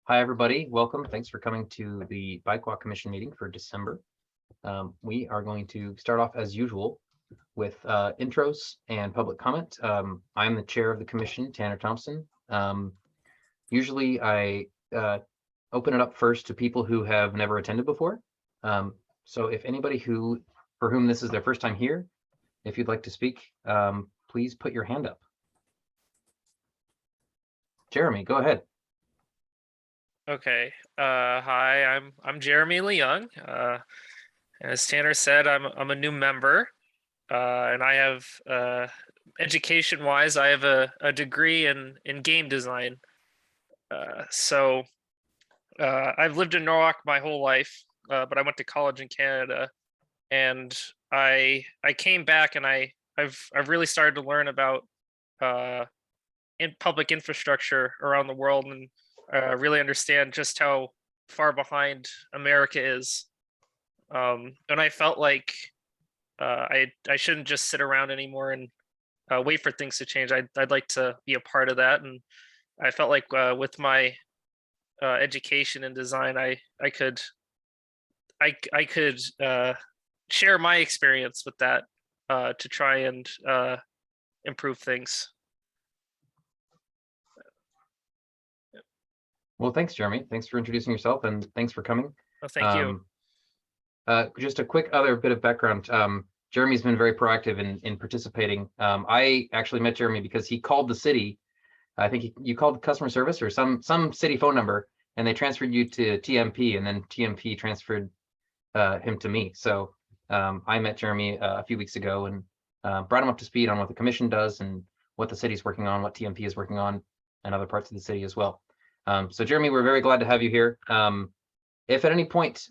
Hi, everybody. Welcome. Thanks for coming to the Bike Walk Commission meeting for December. We are going to start off as usual with intros and public comment. I'm the chair of the commission, Tanner Thompson. Usually I open it up first to people who have never attended before. So if anybody for whom this is their first time here, if you'd like to speak, please put your hand up. Jeremy, go ahead. Okay. Hi, I'm Jeremy Leung. As Tanner said, I'm a new member, and I have education-wise, I have a degree in game design. So I've lived in Norwalk my whole life, but I went to college in Canada, and I came back and I've really started to learn about in public infrastructure around the world and really understand just how far behind America is. And I felt like I shouldn't just sit around anymore and wait for things to change. I'd like to be a part of that, and I felt like with my education and design, I could share my experience with that to try and improve things. Well, thanks, Jeremy. Thanks for introducing yourself and thanks for coming. Oh, thank you. Just a quick other bit of background. Jeremy's been very proactive in participating. I actually met Jeremy because he called the city. I think you called customer service or some city phone number, and they transferred you to TMP, and then TMP transferred him to me. So I met Jeremy a few weeks ago and brought him up to speed on what the commission does and what the city's working on, what TMP is working on, and other parts of the city as well. So Jeremy, we're very glad to have you here. If at any point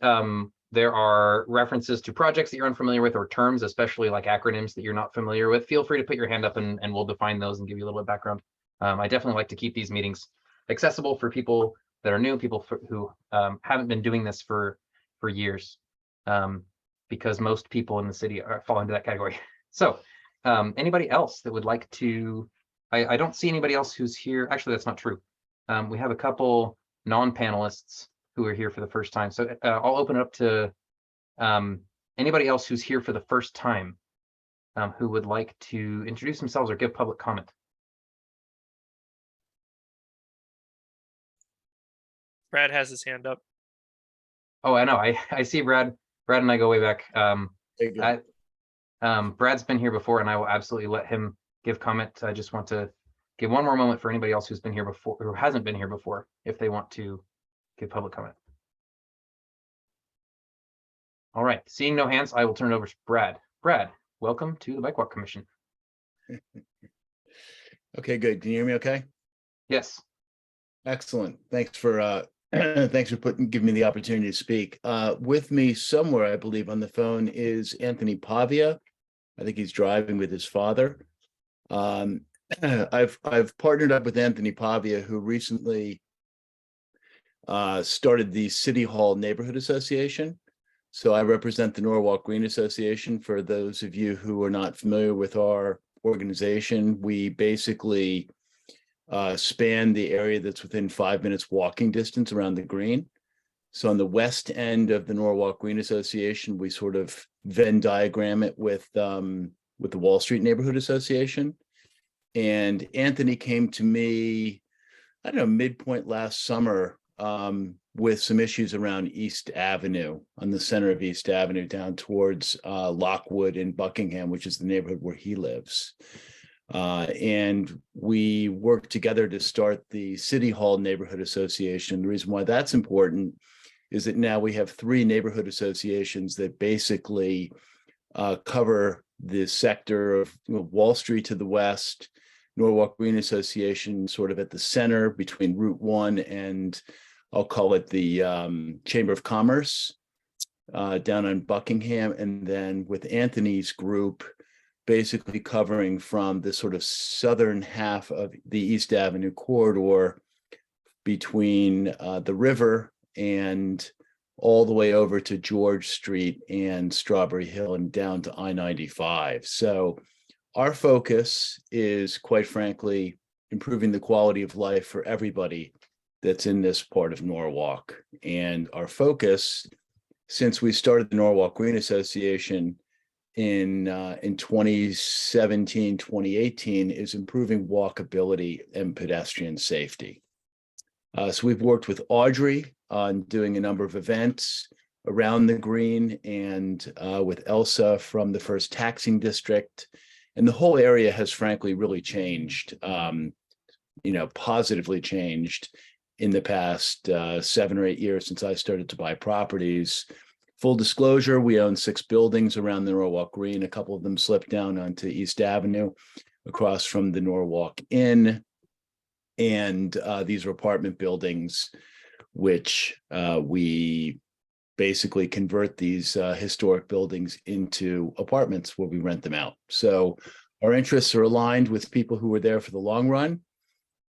there are references to projects that you're unfamiliar with or terms, especially like acronyms that you're not familiar with, feel free to put your hand up and we'll define those and give you a little bit of background. I definitely like to keep these meetings accessible for people that are new, people who haven't been doing this for years, because most people in the city fall into that category. So anybody else that would like to, I don't see anybody else who's here. Actually, that's not true. We have a couple non-panelists who are here for the first time. So I'll open it up to anybody else who's here for the first time who would like to introduce themselves or give public comment. Brad has his hand up. Oh, I know. I see Brad. Brad and I go way back. Brad's been here before, and I will absolutely let him give comment. I just want to give one more moment for anybody else who's been here before or hasn't been here before, if they want to give public comment. All right, seeing no hands, I will turn it over to Brad. Brad, welcome to the Bike Walk Commission. Okay, good. Can you hear me okay? Yes. Excellent. Thanks for giving me the opportunity to speak. With me somewhere, I believe, on the phone is Anthony Pavia. I think he's driving with his father. I've partnered up with Anthony Pavia, who recently started the City Hall Neighborhood Association. So I represent the Norwalk Green Association. For those of you who are not familiar with our organization, we basically span the area that's within 5 minutes walking distance around the green. So on the west end of the Norwalk Green Association, we sort of Venn diagram it with the Wall Street Neighborhood Association. And Anthony came to me, I don't know, midpoint last summer with some issues around East Avenue, on the center of East Avenue, down towards Lockwood and Buckingham, which is the neighborhood where he lives. And we worked together to start the City Hall Neighborhood Association. The reason why that's important is that now we have 3 neighborhood associations that basically cover the sector of Wall Street to the west, Norwalk Green Association sort of at the center between Route 1 and I'll call it the Chamber of Commerce down on Buckingham, and then with Anthony's group basically covering from the sort of southern half of the East Avenue corridor between the river and all the way over to George Street and Strawberry Hill and down to I-95. So our focus is, quite frankly, improving the quality of life for everybody that's in this part of Norwalk. And our focus, since we started the Norwalk Green Association in 2017, 2018, is improving walkability and pedestrian safety. So we've worked with Audrey on doing a number of events around the green, and with Elsa from the First Taxing District. And the whole area has frankly really changed, positively changed in the past 7 or 8 years since I started to buy properties. Full disclosure, we own 6 buildings around the Norwalk Green. A couple of them slipped down onto East Avenue across from the Norwalk Inn. And these are apartment buildings, which we basically convert these historic buildings into apartments where we rent them out. So our interests are aligned with people who are there for the long run.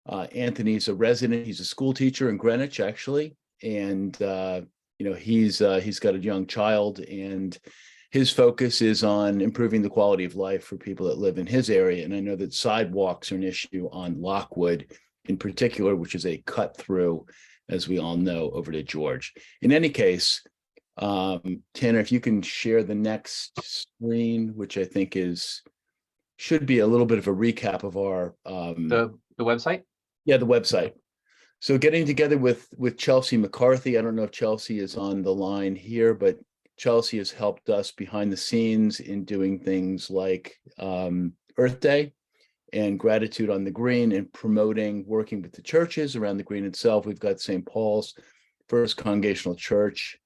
Anthony's a resident. He's a school teacher in Greenwich, actually. And, he's got a young child, and his focus is on improving the quality of life for people that live in his area. And I know that sidewalks are an issue on Lockwood in particular, which is a cut through, as we all know, over to George. In any case, Tanner, if you can share the next screen, which I think should be a little bit of a recap of our The website? Yeah, the website. So getting together with Chelsea McCarthy, I don't know if Chelsea is on the line here, but Chelsea has helped us behind the scenes in doing things like Earth Day and Gratitude on the Green, and promoting, working with the churches around the green itself. We've got St. Paul's First Congregational Church,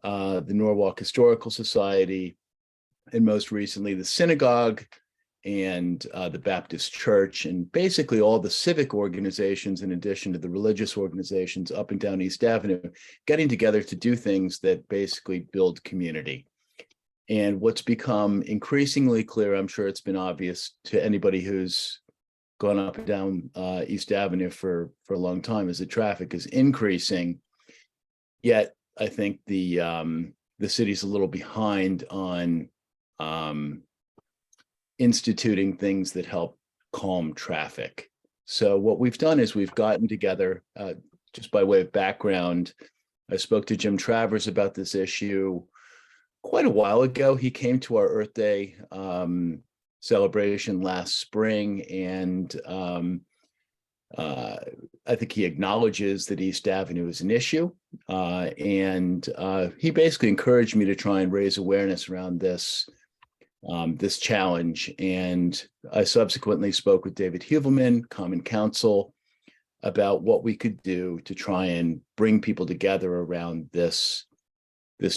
the Norwalk Historical Society, and most recently the synagogue and the Baptist Church, and basically all the civic organizations, in addition to the religious organizations up and down East Avenue, getting together to do things that basically build community. And what's become increasingly clear, I'm sure it's been obvious to anybody who's gone up and down East Avenue for a long time, is that traffic is increasing. Yet I think the city's a little behind on instituting things that help calm traffic. So what we've done is we've gotten together, just by way of background, I spoke to Jim Travers about this issue quite a while ago. He came to our Earth Day celebration last spring, and I think he acknowledges that East Avenue is an issue, and he basically encouraged me to try and raise awareness around this challenge. And I subsequently spoke with David Huvelman, Common Council, about what we could do to try and bring people together around this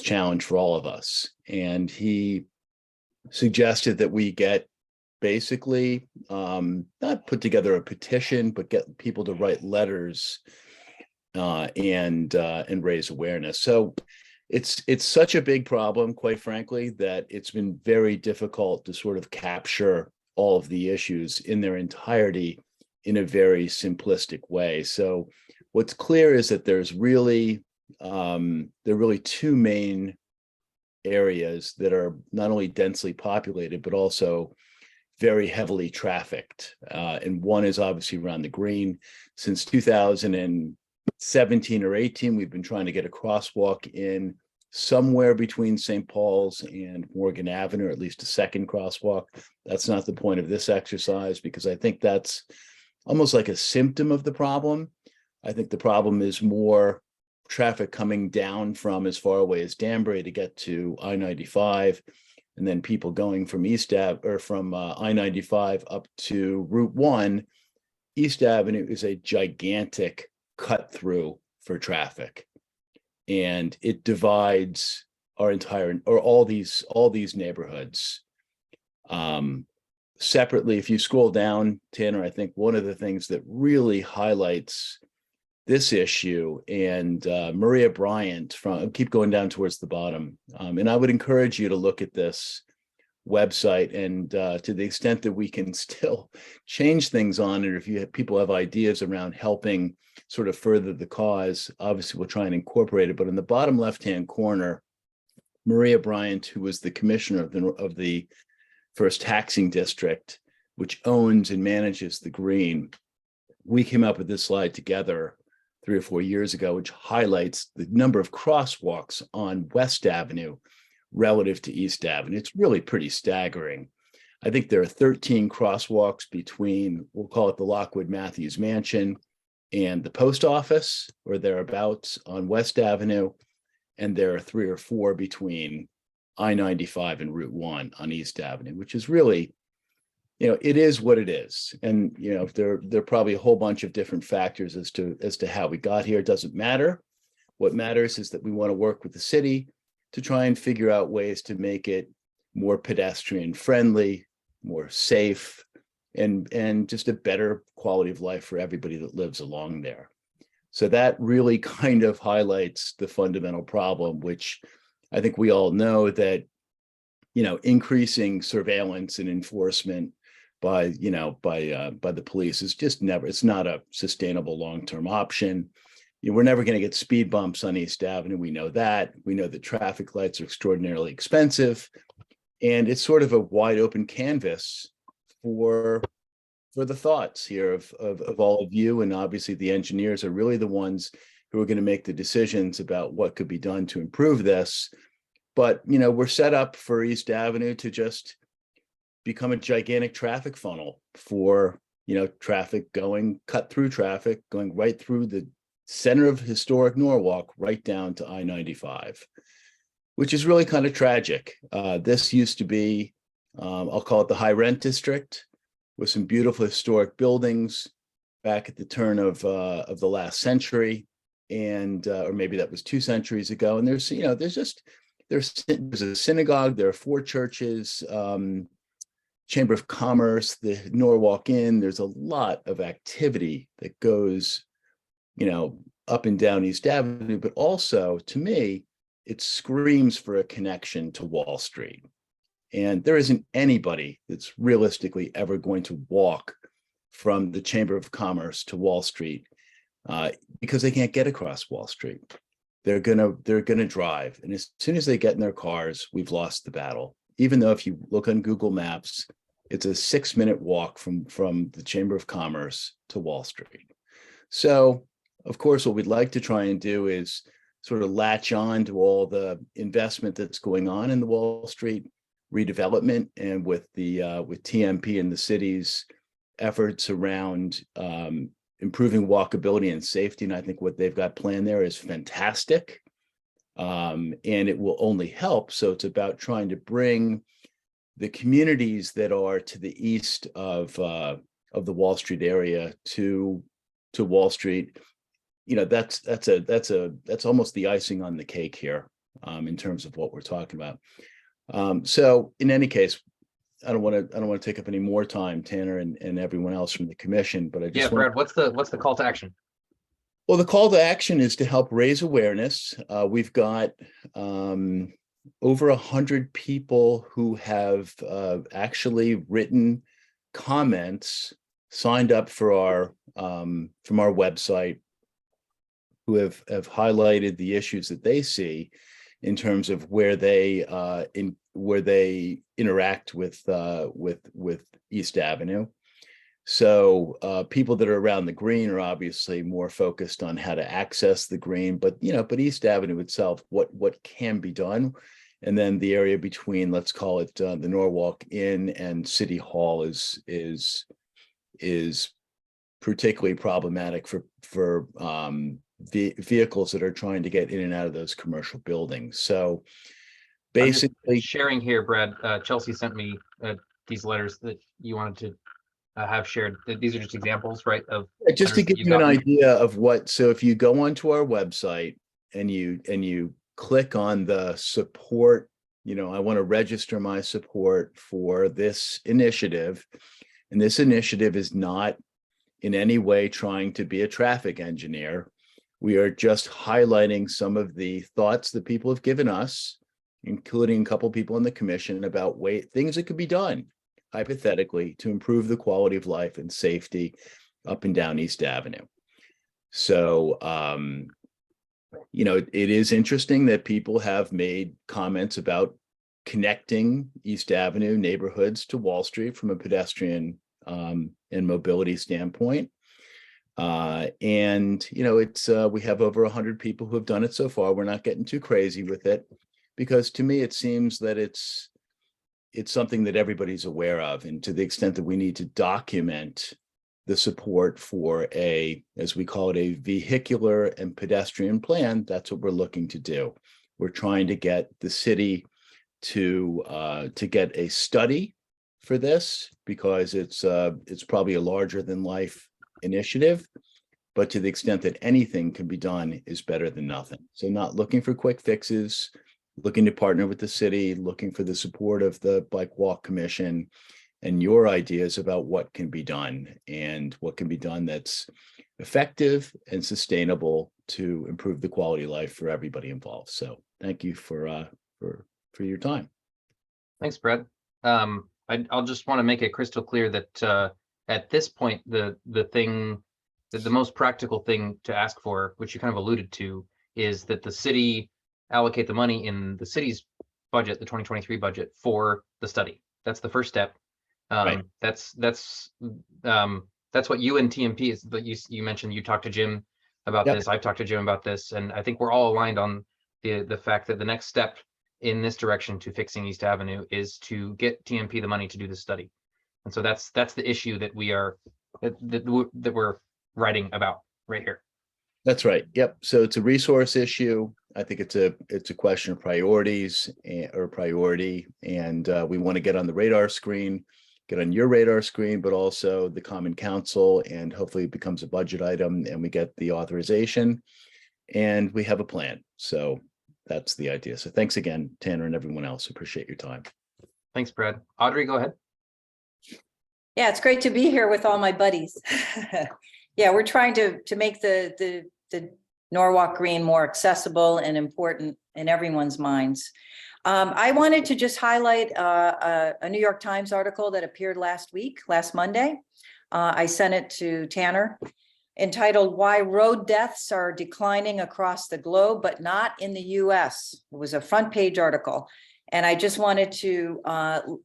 challenge for all of us. And he suggested that we get basically not put together a petition, but get people to write letters and raise awareness. So it's such a big problem, quite frankly, that it's been very difficult to sort of capture all of the issues in their entirety in a very simplistic way. So what's clear is that there are really 2 main areas that are not only densely populated, but also very heavily trafficked. And one is obviously around the green. Since 2017 or 18, we've been trying to get a crosswalk in somewhere between St. Paul's and Morgan Avenue, or at least a second crosswalk. That's not the point of this exercise, because I think that's almost like a symptom of the problem. I think the problem is more traffic coming down from as far away as Danbury to get to I-95, and then people going from from I-95 up to Route 1. East Avenue is a gigantic cut through for traffic, and it divides all these neighborhoods. Separately, if you scroll down, Tanner, I think one of the things that really highlights this issue, and Maria Bryant keep going down towards the bottom. And I would encourage you to look at this website, and to the extent that we can still change things on it, if people have ideas around helping sort of further the cause, obviously we'll try and incorporate it. But in the bottom left-hand corner, Maria Bryant, who was the commissioner of the First Taxing District, which owns and manages the green, we came up with this slide together 3 or 4 years ago, which highlights the number of crosswalks on West Avenue relative to East Avenue. It's really pretty staggering. I think there are 13 crosswalks between, we'll call it the Lockwood Matthews Mansion and the post office or thereabouts on West Avenue. And there are 3 or 4 between I-95 and Route 1 on East Avenue, which is really, it is what it is. And, there are probably a whole bunch of different factors as to how we got here. It doesn't matter. What matters is that we want to work with the city to try and figure out ways to make it more pedestrian friendly, more safe, and just a better quality of life for everybody that lives along there. So that really kind of highlights the fundamental problem, which I think we all know that, increasing surveillance and enforcement by the police is just it's not a sustainable long-term option. We're never going to get speed bumps on East Avenue. We know that. We know that traffic lights are extraordinarily expensive. And it's sort of a wide open canvas for the thoughts here of all of you. And obviously the engineers are really the ones who are going to make the decisions about what could be done to improve this. But, we're set up for East Avenue to just become a gigantic traffic funnel for, traffic cut through traffic, going right through the center of historic Norwalk, right down to I-95, which is really kind of tragic. This used to be, I'll call it the high rent district, with some beautiful historic buildings back at the turn of the last century, and or maybe that was 2 centuries ago. And there's a synagogue, there are 4 churches, Chamber of Commerce, the Norwalk Inn. There's a lot of activity that goes, up and down East Avenue, but also to me, it screams for a connection to Wall Street. And there isn't anybody that's realistically ever going to walk from the Chamber of Commerce to Wall Street because they can't get across Wall Street. They're gonna drive. And as soon as they get in their cars, we've lost the battle. Even though if you look on Google Maps, it's a 6-minute walk from the Chamber of Commerce to Wall Street. So, of course, what we'd like to try and do is sort of latch on to all the investment that's going on in the Wall Street redevelopment, and with TMP and the city's efforts around improving walkability and safety. And I think what they've got planned there is fantastic, and it will only help. So it's about trying to bring the communities that are to the east of the Wall Street area to Wall Street. That's almost the icing on the cake here in terms of what we're talking about. So in any case, I don't want to take up any more time, Tanner and everyone else from the commission, but I just Brad, what's the call to action? Well, the call to action is to help raise awareness. We've got over 100 people who have actually written comments, signed up for our from our website, who have highlighted the issues that they see in terms of where they interact with East Avenue. So people that are around the green are obviously more focused on how to access the green, but East Avenue itself, what can be done, and then the area between, let's call it the Norwalk Inn and City Hall is particularly problematic for the vehicles that are trying to get in and out of those commercial buildings. So basically, sharing here, Brad, Chelsea sent me these letters that you wanted to have shared. These are just examples, right? Of just to give you an idea of what. So if you go onto our website and you click on the support, I want to register my support for this initiative, and this initiative is not in any way trying to be a traffic engineer. We are just highlighting some of the thoughts that people have given us, including a couple people in the commission, about things that could be done hypothetically to improve the quality of life and safety up and down East Avenue. So, it is interesting that people have made comments about connecting East Avenue neighborhoods to Wall Street from a pedestrian and mobility standpoint. And it's we have over 100 people who have done it so far. We're not getting too crazy with it, because to me it seems that it's something that everybody's aware of, and to the extent that we need to document the support for as we call it, a vehicular and pedestrian plan, that's what we're looking to do. We're trying to get the city to get a study for this, because it's probably a larger than life initiative, but to the extent that anything can be done is better than nothing. So not looking for quick fixes, looking to partner with the city, looking for the support of the Bike Walk Commission and your ideas about what can be done and what can be done that's effective and sustainable to improve the quality of life for everybody involved. So thank you for your time. Thanks, Brett. I'll just want to make it crystal clear that at this point, the most practical thing to ask for, which you kind of alluded to, is that the city allocate the money in the city's budget, the 2023 budget, for the study. That's the first step. Right. That's what you and TMP is. But you mentioned you talked to Jim about Yep. this. I've talked to Jim about this, and I think we're all aligned on the fact that the next step in this direction to fixing East Avenue is to get TMP the money to do the study. And so that's the issue that we're writing about right here. That's right. Yep. So it's a resource issue. I think it's a question of priorities or priority, and we want to get on the radar screen, get on your radar screen, but also the Common Council, and hopefully it becomes a budget item and we get the authorization and we have a plan. So that's the idea. So thanks again, Tanner, and everyone else. Appreciate your time. Thanks, Brad. Audrey, go ahead. Yeah, it's great to be here with all my buddies. Yeah, we're trying to make the Norwalk Green more accessible and important in everyone's minds. I wanted to just highlight a New York Times article that appeared last Monday. I sent it to Tanner, entitled "Why Road Deaths Are Declining Across the Globe, but Not in the US." It was a front page article. And I just wanted to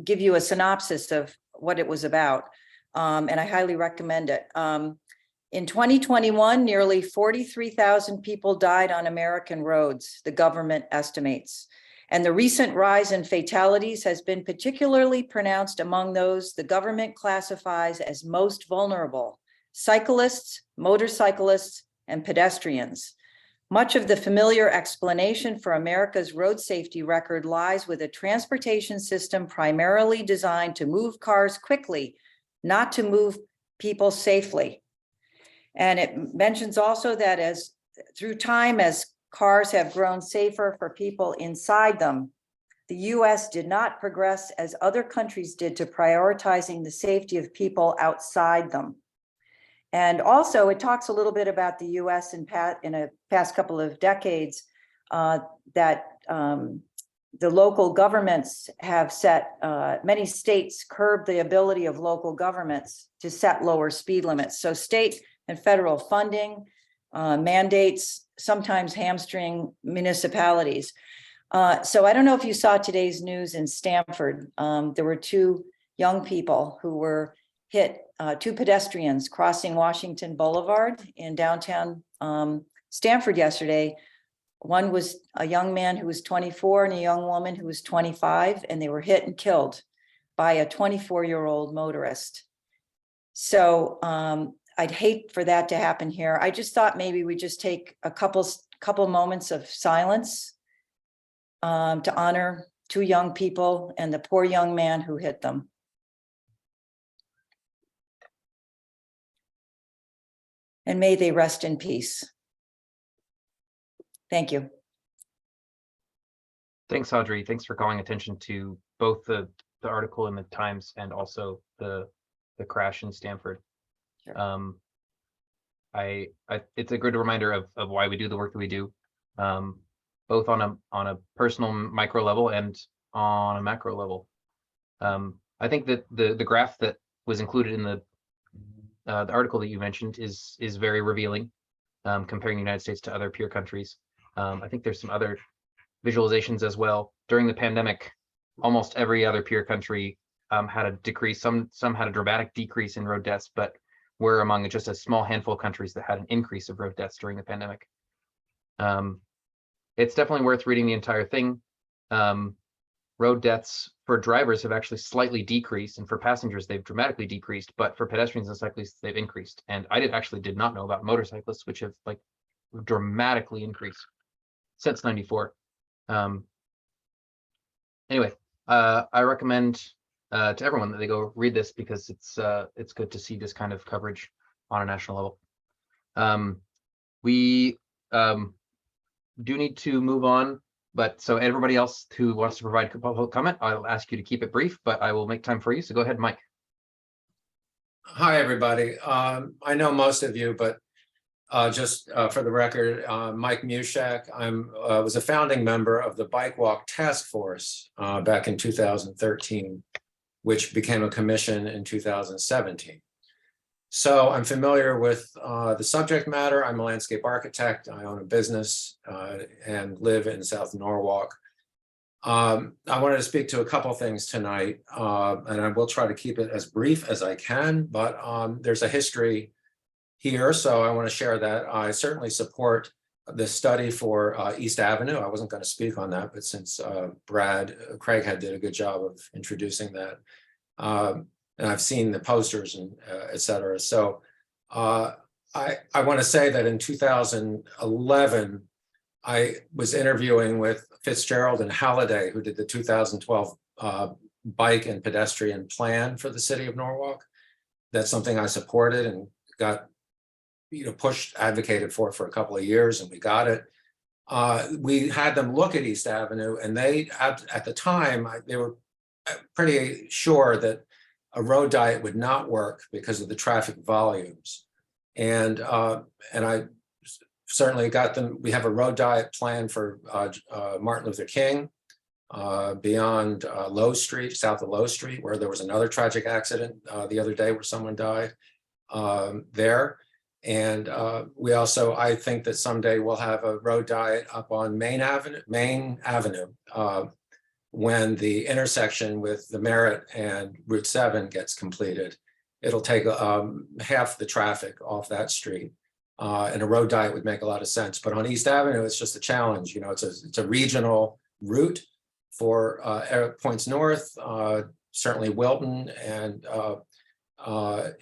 give you a synopsis of what it was about. And I highly recommend it. In 2021, nearly 43,000 people died on American roads, the government estimates. And the recent rise in fatalities has been particularly pronounced among those the government classifies as most vulnerable: cyclists, motorcyclists, and pedestrians. Much of the familiar explanation for America's road safety record lies with a transportation system primarily designed to move cars quickly, not to move people safely. And it mentions also that through time, as cars have grown safer for people inside them, the US did not progress as other countries did to prioritizing the safety of people outside them. And also it talks a little bit about the US in a past couple of decades, that the local governments have set, many states curb the ability of local governments to set lower speed limits. So state and federal funding, mandates sometimes hamstring municipalities. So I don't know if you saw today's news in Stamford. There were two young people who were hit, two pedestrians crossing Washington Boulevard in downtown Stamford yesterday. One was a young man who was 24 and a young woman who was 25, and they were hit and killed by a 24-year-old motorist. So I'd hate for that to happen here. I just thought maybe we just take a couple moments of silence to honor two young people and the poor young man who hit them. And may they rest in peace. Thank you. Thanks, Audrey. Thanks for calling attention to both the article in the Times and also the crash in Stamford. Sure. It's a good reminder of why we do the work that we do, both on a personal micro level and on a macro level. I think that the graph that was included in the article that you mentioned is very revealing, comparing the United States to other peer countries. I think there's some other visualizations as well. During the pandemic, almost every other peer country had a decrease. Some had a dramatic decrease in road deaths, but we're among just a small handful of countries that had an increase of road deaths during the pandemic. It's definitely worth reading the entire thing. Road deaths for drivers have actually slightly decreased, and for passengers, they've dramatically decreased, but for pedestrians and cyclists, they've increased. And I did not know about motorcyclists, which have like dramatically increased since '94. Anyway, I recommend to everyone that they go read this because it's good to see this kind of coverage on a national level. We do need to move on, but so everybody else who wants to provide public comment, I'll ask you to keep it brief, but I will make time for you. So go ahead, Mike. Hi, everybody. I know most of you, but just for the record, Mike Mushak. I was a founding member of the Bike Walk Task Force back in 2013, which became a commission in 2017. So I'm familiar with the subject matter. I'm a landscape architect. I own a business and live in South Norwalk. I wanted to speak to a couple things tonight, and I will try to keep it as brief as I can, but there's a history here, so I want to share that. I certainly support the study for East Avenue. I wasn't going to speak on that, but since Craig did a good job of introducing that, and I've seen the posters and et cetera. So I want to say that in 2011, I was interviewing with Fitzgerald and Halliday, who did the 2012 bike and pedestrian plan for the city of Norwalk. That's something I supported and got, pushed, advocated for a couple of years, and we got it. We had them look at East Avenue, and they, at the time, they were pretty sure that a road diet would not work because of the traffic volumes. And I certainly got them. We have a road diet plan for Martin Luther King beyond Low Street, south of Low Street, where there was another tragic accident the other day where someone died there. And we also, I think that someday we'll have a road diet up on Main Avenue when the intersection with the Merritt and Route 7 gets completed. It'll take half the traffic off that street. And a road diet would make a lot of sense. But on East Avenue, it's just a challenge. It's a regional route for points north, certainly Wilton, and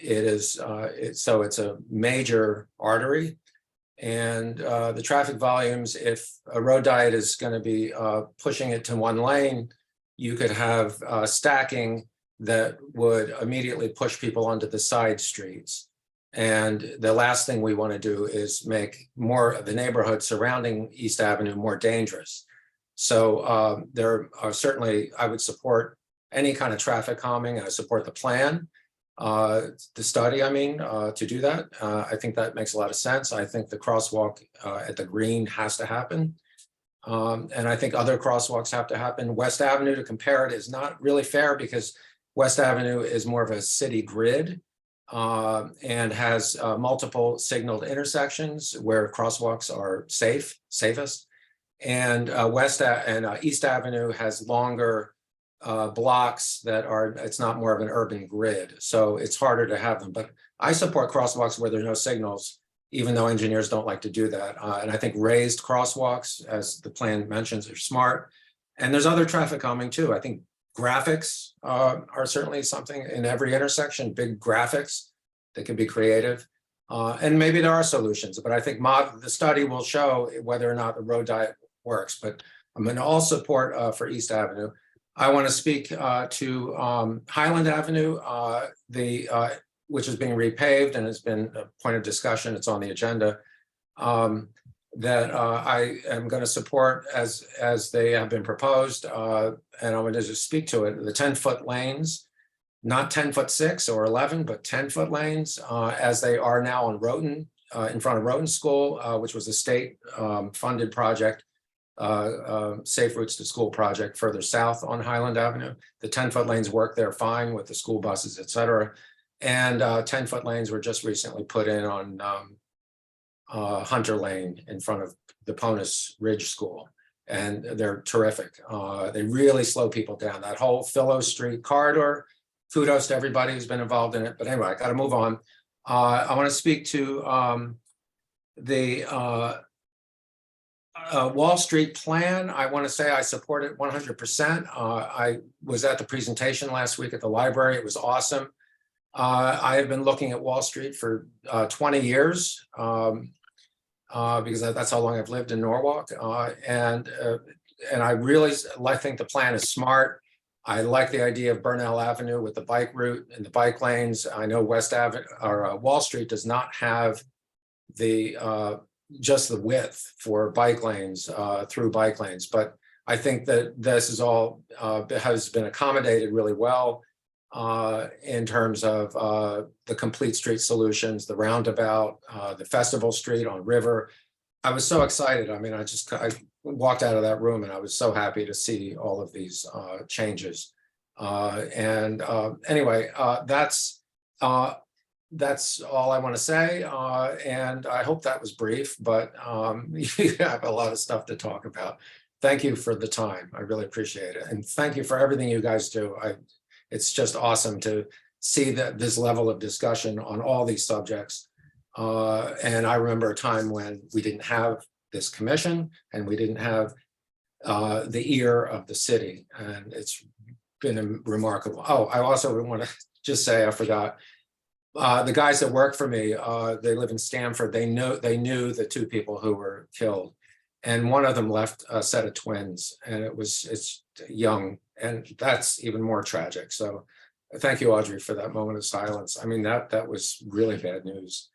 it's a major artery. And the traffic volumes, if a road diet is going to be pushing it to one lane, you could have stacking that would immediately push people onto the side streets. And the last thing we want to do is make more of the neighborhood surrounding East Avenue more dangerous. So there are certainly, I would support any kind of traffic calming, and I support the plan, the study, to do that. I think that makes a lot of sense. I think the crosswalk at the green has to happen. And I think other crosswalks have to happen. West Avenue, to compare it, is not really fair because West Avenue is more of a city grid. And has multiple signaled intersections where crosswalks are safest. And East Avenue has longer blocks that it's not more of an urban grid. So it's harder to have them. But I support crosswalks where there are no signals, even though engineers don't like to do that. And I think raised crosswalks, as the plan mentions, are smart. And there's other traffic calming too. I think graphics are certainly something in every intersection, big graphics that can be creative. And maybe there are solutions, but I think the study will show whether or not the road diet works. But I'm in all support for East Avenue. I want to speak to Highland Avenue, which is being repaved and has been a point of discussion. It's on the agenda. That I am going to support as they have been proposed, and I'm going to just speak to it. The 10-foot lanes, not 10'6" or 11, but 10-foot lanes, as they are now on Rhoton, in front of Rhoton School, which was a state funded project, Safe Routes to School project further south on Highland Avenue. The 10-foot lanes work there fine with the school buses, et cetera. And 10-foot lanes were just recently put in on Hunter Lane in front of the Ponus Ridge School. And they're terrific. They really slow people down. That whole Philo Street corridor, kudos to everybody who's been involved in it. But anyway, I got to move on. I want to speak to the Wall Street plan. I want to say I support it 100%. I was at the presentation last week at the library. It was awesome. I have been looking at Wall Street for 20 years because that's how long I've lived in Norwalk. And I really think the plan is smart. I like the idea of Burnell Avenue with the bike route and the bike lanes. I know West Avenue or Wall Street does not have the just the width for bike lanes through bike lanes, but I think that this is all has been accommodated really well in terms of the complete street solutions, the roundabout, the Festival Street on River. I was so excited. I mean, I walked out of that room and I was so happy to see all of these changes. Anyway, that's all I want to say. And I hope that was brief, but you have a lot of stuff to talk about. Thank you for the time. I really appreciate it. And thank you for everything you guys do. It's just awesome to see that this level of discussion on all these subjects. And I remember a time when we didn't have this commission and we didn't have the ear of the city. And it's been remarkable. Oh, I also want to just say, I forgot, the guys that work for me, they live in Stamford. They knew the two people who were killed. And one of them left a set of twins, and it's young, and that's even more tragic. So thank you, Audrey, for that moment of silence. I mean, that was really bad news.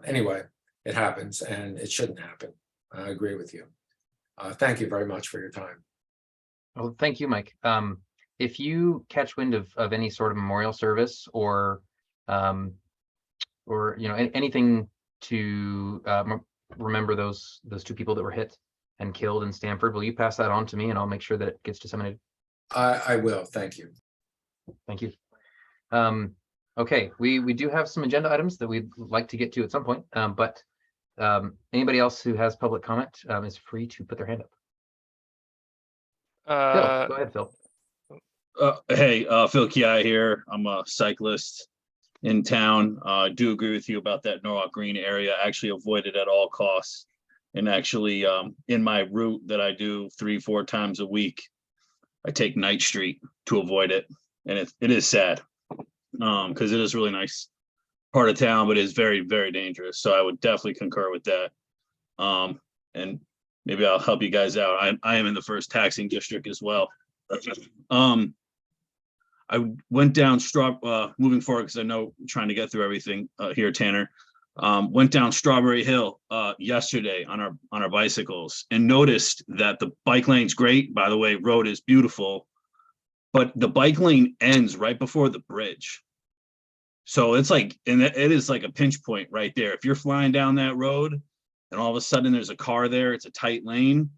Anyway, it happens and it shouldn't happen. I agree with you. Thank you very much for your time. Well, thank you, Mike. If you catch wind of any sort of memorial service or anything to remember those two people that were hit and killed in Stamford, will you pass that on to me and I'll make sure that it gets disseminated? I will. Thank you. Thank you. Okay, we do have some agenda items that we'd like to get to at some point, but anybody else who has public comment is free to put their hand up. Phil, go ahead, Phil. Hey, Phil Kiai here. I'm a cyclist in town. I do agree with you about that Norwalk Green area. I actually avoid it at all costs. And actually, in my route that I do 3-4 times a week, I take Knight Street to avoid it. And it is sad because it is a really nice part of town, but it's very, very dangerous. So I would definitely concur with that. And maybe I'll help you guys out. I am in the first taxing district as well. I went down moving forward because I know I'm trying to get through everything here, Tanner. Went down Strawberry Hill yesterday on our bicycles and noticed that the bike lane's great. By the way, road is beautiful, but the bike lane ends right before the bridge. So it's like, and it is like a pinch point right there. If you're flying down that road and all of a sudden there's a car there, it's a tight lane.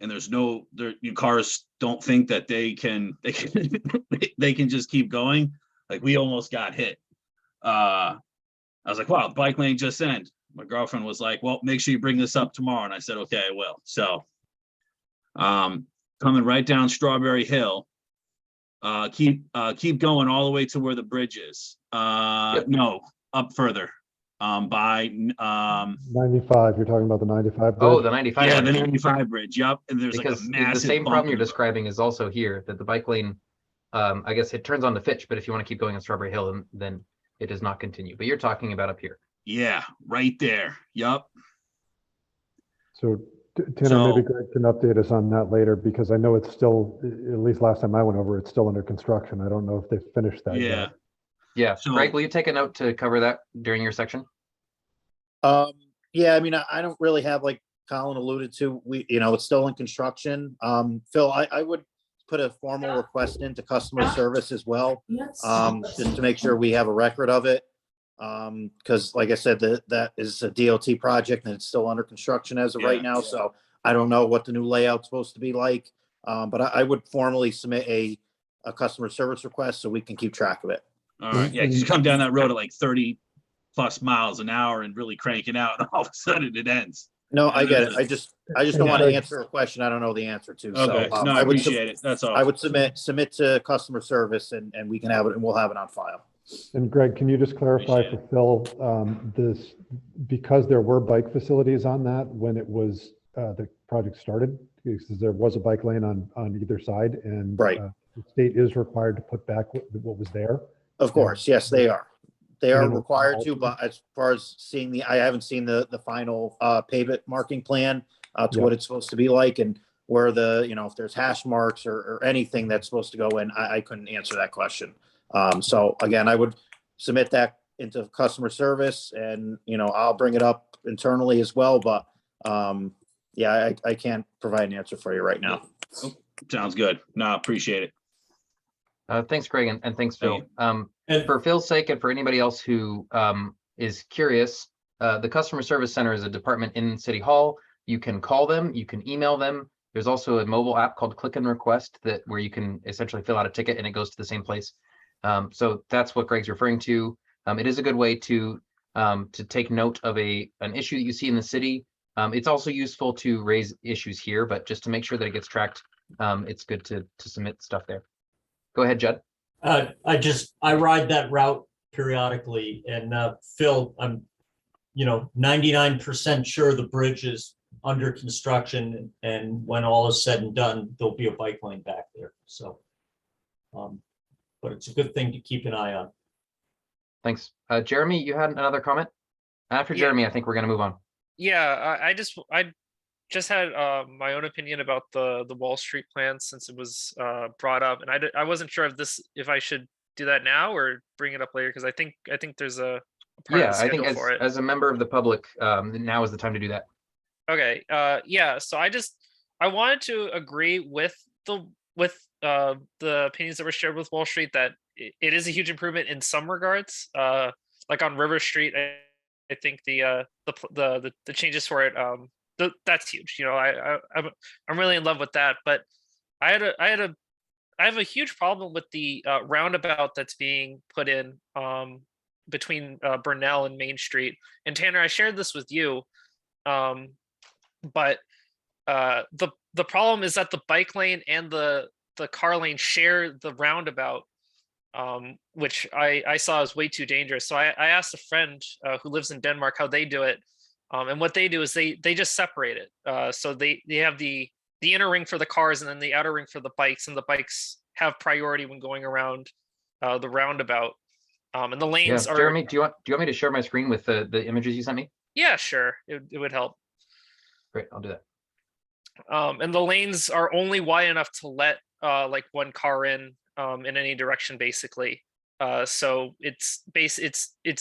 And your cars don't think that they can just keep going. Like we almost got hit. I was like, wow, the bike lane just ended. My girlfriend was like, well, make sure you bring this up tomorrow. And I said, okay, I will. So coming right down Strawberry Hill, keep going all the way to where the bridge is. Yep. No, up further. By 95, you're talking about the 95 bridge? Oh, the 95. yeah, bridge. the 95 bridge. Yep. And there's Because like a massive the same bump problem you're in the road. describing is also here, that the bike lane, I guess it turns on the Fitch, but if you want to keep going on Strawberry Hill, then it does not continue. But you're talking about up here. Yeah, right there. Yep. So Tanner, maybe Greg can update us on that later, because I know it's still, at least last time I went over, it's still under construction. I don't know if they've finished that Yeah. yet. Yeah, So- Greg, will you take a note to cover that during your section? Yeah, I mean, I don't really have, like Colin alluded to, it's still in construction. Phil, I would put a formal request into customer service as well, just to make sure we have a record of it. Because like I said, that is a DOT project and it's still under construction as of right now. So I don't know what the new layout's supposed to be like. But I would formally submit a customer service request so we can keep track of it. All right. Yeah, you come down that road at like 30+ miles an hour and really cranking out, and all of a sudden it ends. No, I get it. I just don't want to answer a question I don't know the answer to. Okay. So No, I appreciate it. That's all. I would submit to customer service and we can have it and we'll have it on file. And Greg, can you just clarify Appreciate for Phil, this, because there were bike facilities on that when it was, the project started? Because there was a bike lane on either side and Right. The state is required to put back what was there. Of course, yes, they are. They You are don't know required how to, to? but as far as seeing I haven't seen the final pavement marking plan to Yeah. what it's supposed to be like and where the, if there's hash marks or anything that's supposed to go in, I couldn't answer that question. So again, I would submit that into customer service and, I'll bring it up internally as well, but yeah, I can't provide an answer for you right now. Sounds good. No, appreciate it. Thanks, Greg, and thanks, Thank Phil. And For Phil's sake and for anybody else who is curious, the Customer Service Center is a department in City Hall. You can call them, you can email them. There's also a mobile app called Click and Request where you can essentially fill out a ticket and it goes to the same place. So that's what Greg's referring to. It is a good way to take note of an issue that you see in the city. It's also useful to raise issues here, but just to make sure that it gets tracked, it's good to submit stuff there. Go ahead, Judd. I ride that route periodically, and Phil, I'm 99% sure the bridge is under construction, and when all is said and done, there'll be a bike lane back there. So, but it's a good thing to keep an eye on. Thanks. Jeremy, you had another comment? After Yeah. Jeremy, I think we're going to move on. Yeah, I just had my own opinion about the Wall Street plan since it was brought up, and I wasn't sure if I should do that now or bring it up later because I think there's a part of Yeah, the I think schedule for it. as a member of the public, now is the time to do that. Okay. Yeah. So I wanted to agree with the opinions that were shared with Wall Street that it is a huge improvement in some regards. Like on River Street, I think the changes for it. That's huge. I'm really in love with that. But I have a huge problem with the roundabout that's being put in between Burnell and Main Street. And Tanner, I shared this with you. But the problem is that the bike lane and the car lane share the roundabout, which I saw as way too dangerous. So I asked a friend who lives in Denmark how they do it, and what they do is they just separate it. So they have the inner ring for the cars and then the outer ring for the bikes, and the bikes have priority when going around the roundabout. And the lanes Yeah, are. Jeremy, do you want me to share my screen with the images you sent me? Yeah, sure. It would help. Great, I'll do that. And the lanes are only wide enough to let like one car in any direction, basically. So it's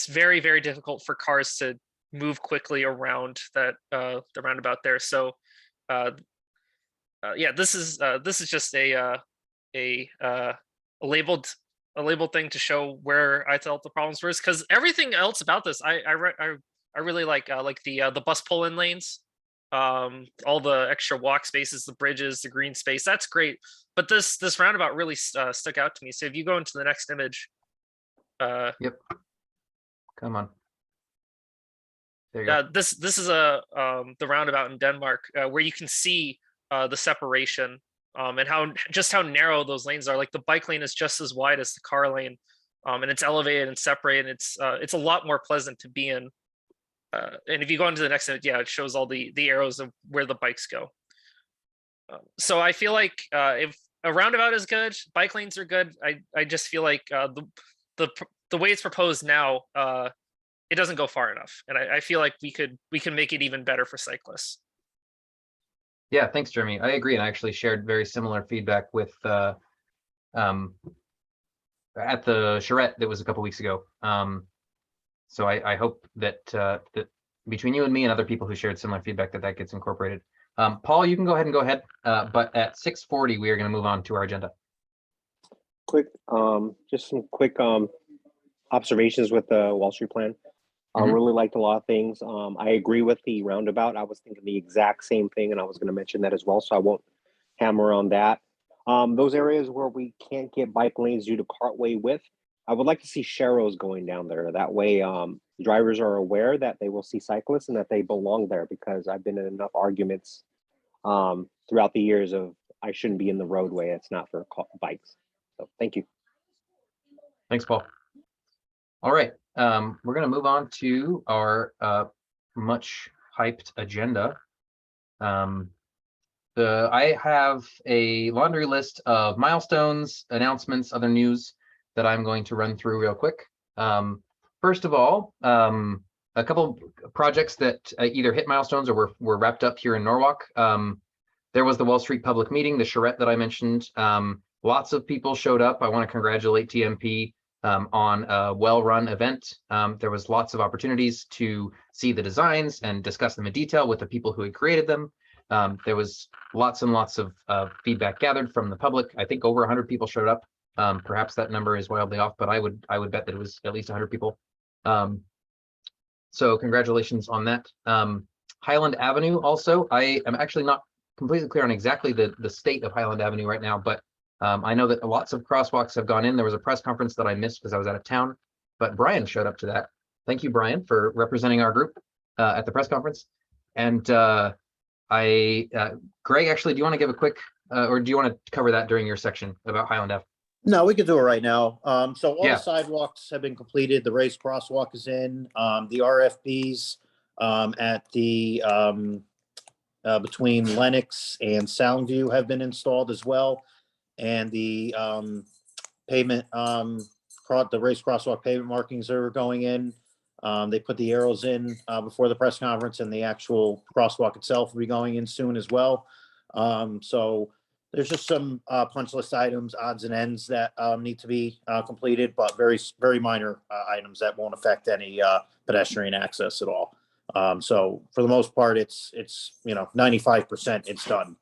very, very difficult for cars to move quickly around that the roundabout there. So yeah, this is just a labeled thing to show where I felt the problems were, because everything else about this I really like the bus pull-in lanes. All the extra walk spaces, the bridges, the green space, that's great, but this roundabout really stuck out to me. So if you go into the next image, Yep, come on, there you go. this is the roundabout in Denmark, where you can see the separation, and how narrow those lanes are. Like the bike lane is just as wide as the car lane, and it's elevated and separated. It's a lot more pleasant to be in. And if you go into the next image, yeah, it shows all the arrows of where the bikes go. So I feel like if a roundabout is good, bike lanes are good. I just feel like the way it's proposed now, it doesn't go far enough, and I feel like we can make it even better for cyclists. Yeah, thanks, Jeremy. I agree, and I actually shared very similar feedback with at the charrette that was a couple weeks ago. So I hope that that between you and me and other people who shared similar feedback that gets incorporated. Paul, you can go ahead. But at 6:40, we are going to move on to our agenda. Just some quick observations with the Wall Street plan. I Mhm. really liked a lot of things. I agree with the roundabout. I was thinking the exact same thing, and I was going to mention that as well, so I won't hammer on that. Those areas where we can't get bike lanes due to cartway width, I would like to see sharrows going down there. That way, drivers are aware that they will see cyclists and that they belong there, because I've been in enough arguments throughout the years of I shouldn't be in the roadway. It's not for bikes. So thank you. Thanks, Paul. All right, we're gonna move on to our much hyped agenda. I have a laundry list of milestones, announcements, other news that I'm going to run through real quick. First of all, a couple projects that either hit milestones or were wrapped up here in Norwalk. There was the Wall Street public meeting, the charrette that I mentioned. Lots of people showed up. I want to congratulate TMP on a well-run event. There was lots of opportunities to see the designs and discuss them in detail with the people who had created them. There was lots and lots of feedback gathered from the public. I think over 100 people showed up. Perhaps that number is wildly off, but I would bet that it was at least 100 people. So congratulations on that. Highland Avenue also, I am actually not completely clear on exactly the state of Highland Avenue right now, but I know that lots of crosswalks have gone in. There was a press conference that I missed because I was out of town, but Brian showed up to that. Thank you, Brian, for representing our group at the press conference. And Greg, actually, do you want to give a quick, or do you want to cover that during your section about Highland Ave? No, we could do it right now. So all Yeah. the sidewalks have been completed. The raised crosswalk is in. The RFBs at the between Lennox and Soundview have been installed as well. And the pavement, the raised crosswalk pavement markings are going in. They put the arrows in before the press conference, and the actual crosswalk itself will be going in soon as well. So there's just some punch list items, odds and ends that need to be completed, but very minor items that won't affect any pedestrian access at all. So for the most part, it's 95% it's done.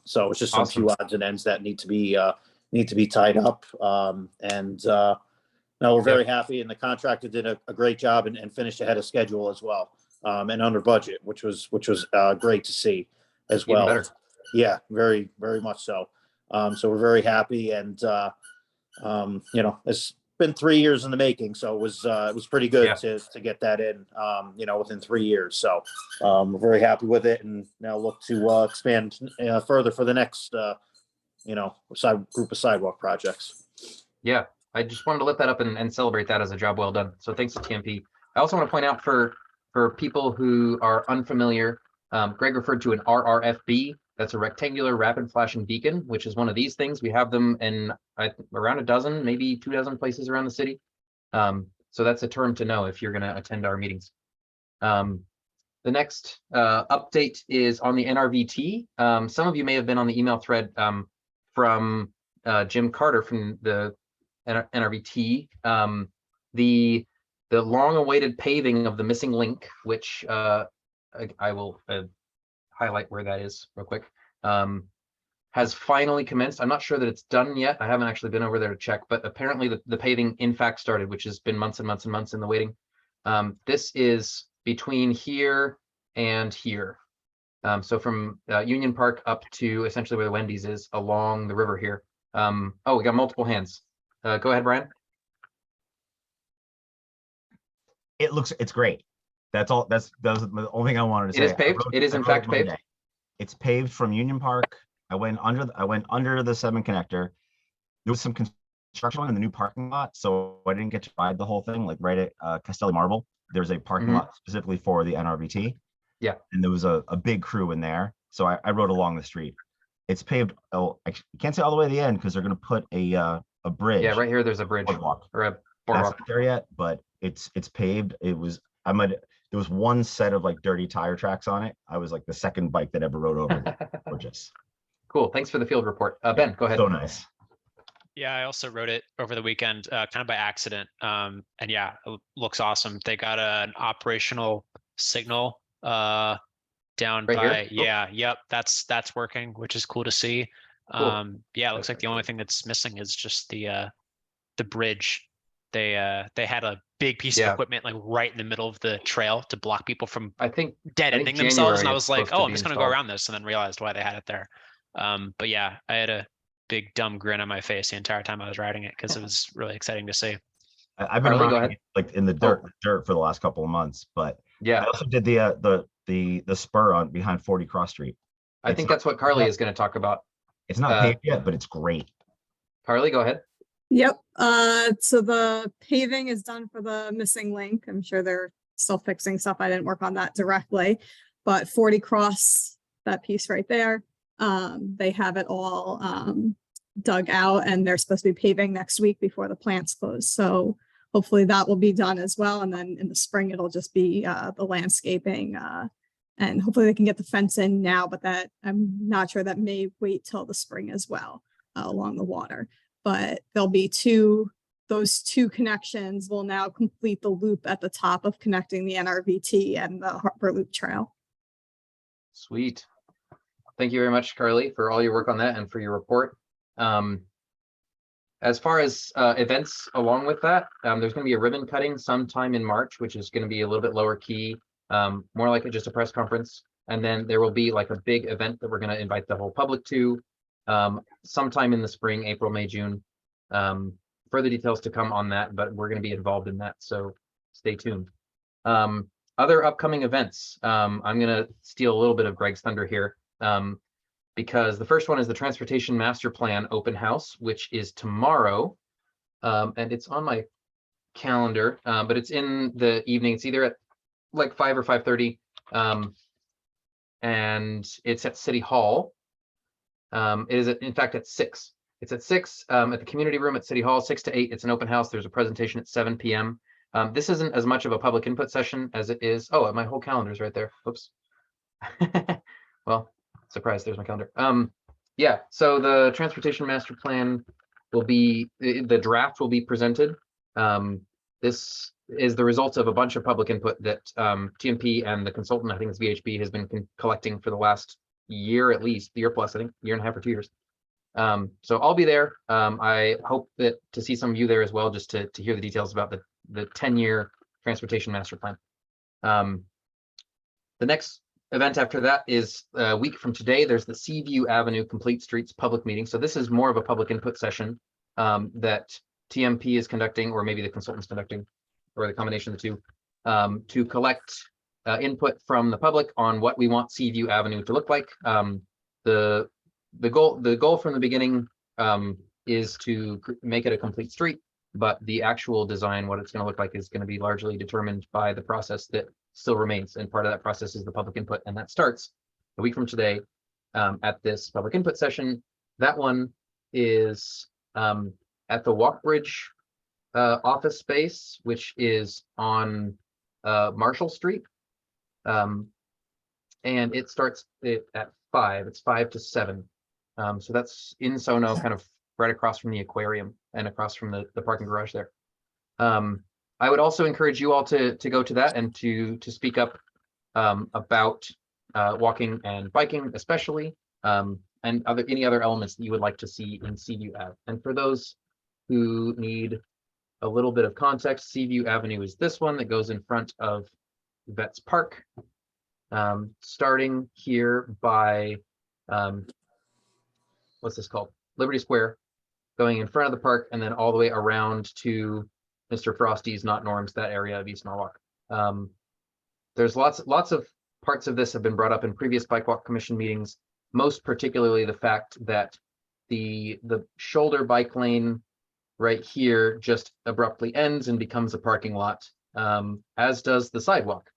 So it's just some few odds and ends that need to be tied up. No, we're very happy, and the contractor did a great job and finished ahead of schedule as well, and under budget, which was great to see as well. Even better. Yeah, very, very much so. So we're very happy, and it's been 3 years in the making, so it was pretty good to get that in, within 3 years. So we're very happy with it, and now look to expand further for the next group of sidewalk projects. Yeah, I just wanted to lift that up and celebrate that as a job well done. So thanks to TMP. I also want to point out for people who are unfamiliar, Greg referred to an RRFB. That's a rectangular rapid flashing beacon, which is one of these things. We have them in around a dozen, maybe 24 places around the city. So that's a term to know if you're going to attend our meetings. The next update is on the NRVT. Some of you may have been on the email thread from Jim Carter from the NRVT. The long-awaited paving of the missing link, which I will highlight where that is real quick, has finally commenced. I'm not sure that it's done yet. I haven't actually been over there to check, but apparently the paving in fact started, which has been months and months and months in the waiting. This is between here and here. So from Union Park up to essentially where the Wendy's is along the river here. Oh, we got multiple hands. Go ahead, Brian. It's great. That's all. That was the only thing I wanted to say. It is paved. It is in fact paved. It's paved from Union Park. I went under the 7 connector. There was some construction in the new parking lot, so I didn't get to ride the whole thing. Like right at Castelli Marble, there's a parking lot specifically for the NRVT. Yeah, and there was a big crew in there, so I rode along the street. It's paved. Oh, I can't say all the way to the end because they're going to put a bridge. Yeah, right here. There's a bridge boardwalk. or a That's boardwalk. not there yet, but it's paved. There was one set of like dirty tire tracks on it. I was like the second bike that ever rode over it. Gorgeous. Cool. Thanks for the field report. Ben, go ahead. So nice. Yeah, I also rode it over the weekend, kind of by accident. And yeah, it looks awesome. They got an operational signal down Right by here? yep, that's working, which is cool to see. Cool. Yeah, it looks like the only thing that's missing is just the bridge. They had a big piece of equipment like right in the middle of the trail to block people from dead ending themselves, and I was like, oh, I'm just gonna go around this, and then realized why they had it there. But yeah, I had a big dumb grin on my face the entire time I was riding it because it was really exciting to see. I've been riding it, like in the dirt for the last couple of months, but yeah, I also did the spur on behind 40 Cross Street. I think that's what Carly is going to talk about. It's not paved yet, but it's great. Carly, go ahead. Yep, so the paving is done for the missing link. I'm sure they're still fixing stuff. I didn't work on that directly, but 40 Cross, that piece right there, they have it all dug out and they're supposed to be paving next week before the plants close. So hopefully that will be done as well. And then in the spring, it'll just be the landscaping and hopefully they can get the fence in now, but that I'm not sure, that may wait till the spring as well along the water. But there'll be those two connections will now complete the loop at the top of connecting the NRVT and the Harper Loop Trail. Sweet. Thank you very much, Carly, for all your work on that and for your report. As far as events along with that, there's going to be a ribbon cutting sometime in March, which is going to be a little bit lower key, more like just a press conference. And then there will be like a big event that we're going to invite the whole public to sometime in the spring, April, May, June. Further details to come on that, but we're going to be involved in that, so stay tuned. Other upcoming events, I'm going to steal a little bit of Greg's thunder here, because the first one is the Transportation Master Plan Open House, which is tomorrow, and it's on my calendar, but it's in the evening. It's either at like 5 or 5:30, and it's at City Hall. It is in fact at 6. It's at 6 at the community room at City Hall, 6 to 8. It's an open house. There's a presentation at 7 p.m. This isn't as much of a public input session as it is. Oh, my whole calendar is right there. Oops. Well, surprise, there's my calendar. Yeah, so the Transportation Master Plan will be, the draft will be presented. This is the result of a bunch of public input that TMP and the consultant, I think it's VHB, has been collecting for the last year, at least year plus, I think, year and a half or 2 years. So I'll be there. I hope that to see some of you there as well, just to hear the details about the 10-year Transportation Master Plan. The next event after that is a week from today. There's the Seaview Avenue Complete Streets public meeting. So this is more of a public input session that TMP is conducting, or maybe the consultant's conducting, or the combination of the two, to collect input from the public on what we want Seaview Avenue to look like. The goal from the beginning is to make it a complete street, but the actual design, what it's going to look like, is going to be largely determined by the process that still remains. And part of that process is the public input, and that starts a week from today at this public input session. That one is at the Walkbridge office space, which is on Marshall Street, and it starts at 5. It's 5 to 7. So that's in Sono, kind of right across from the aquarium and across from the parking garage there. I would also encourage you all to go to that and to speak up about walking and biking, especially, and any other elements that you would like to see in Seaview Ave. And for those who need a little bit of context, Seaview Avenue is this one that goes in front of Vets Park, starting here by what's this called? Liberty Square, going in front of the park, and then all the way around to Mr. Frosty's, not Norm's, that area of East Norwalk. There's lots of parts of this have been brought up in previous Bike Walk Commission meetings, most particularly the fact that the shoulder bike lane right here just abruptly ends and becomes a parking lot, as does the sidewalk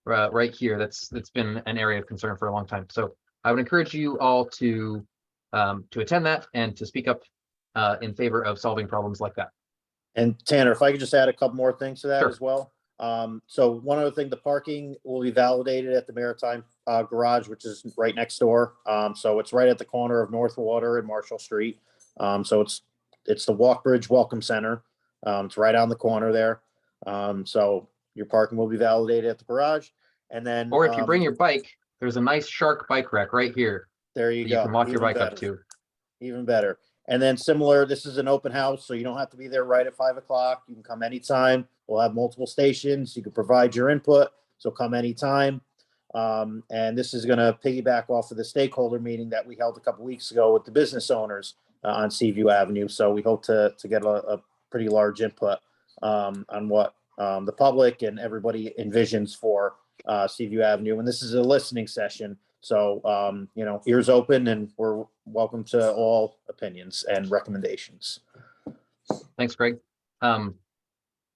right here. That's been an area of concern for a long time. So I would encourage you all to attend that and to speak up in favor of solving problems like that. And Tanner, if I could just add a couple more things to that Sure. as well. So one other thing, the parking will be validated at the Maritime Garage, which is right next door. So it's right at the corner of North Water and Marshall Street. So it's the Walkbridge Welcome Center. It's right on the corner there. So your parking will be validated at the garage. And then, or if you bring your bike, there's a nice Shark bike rack right here. There you go. You can walk your Even bike up better. to. Even better. And then similar, this is an open house, so you don't have to be there right at 5 o'clock. You can come anytime. We'll have multiple stations. You can provide your input, so come anytime. And this is going to piggyback off of the stakeholder meeting that we held a couple weeks ago with the business owners on Seaview Avenue. So we hope to get a pretty large input on what the public and everybody envisions for Seaview Avenue. And this is a listening session. So, ears open, and we're welcome to all opinions and recommendations. Thanks, Greg.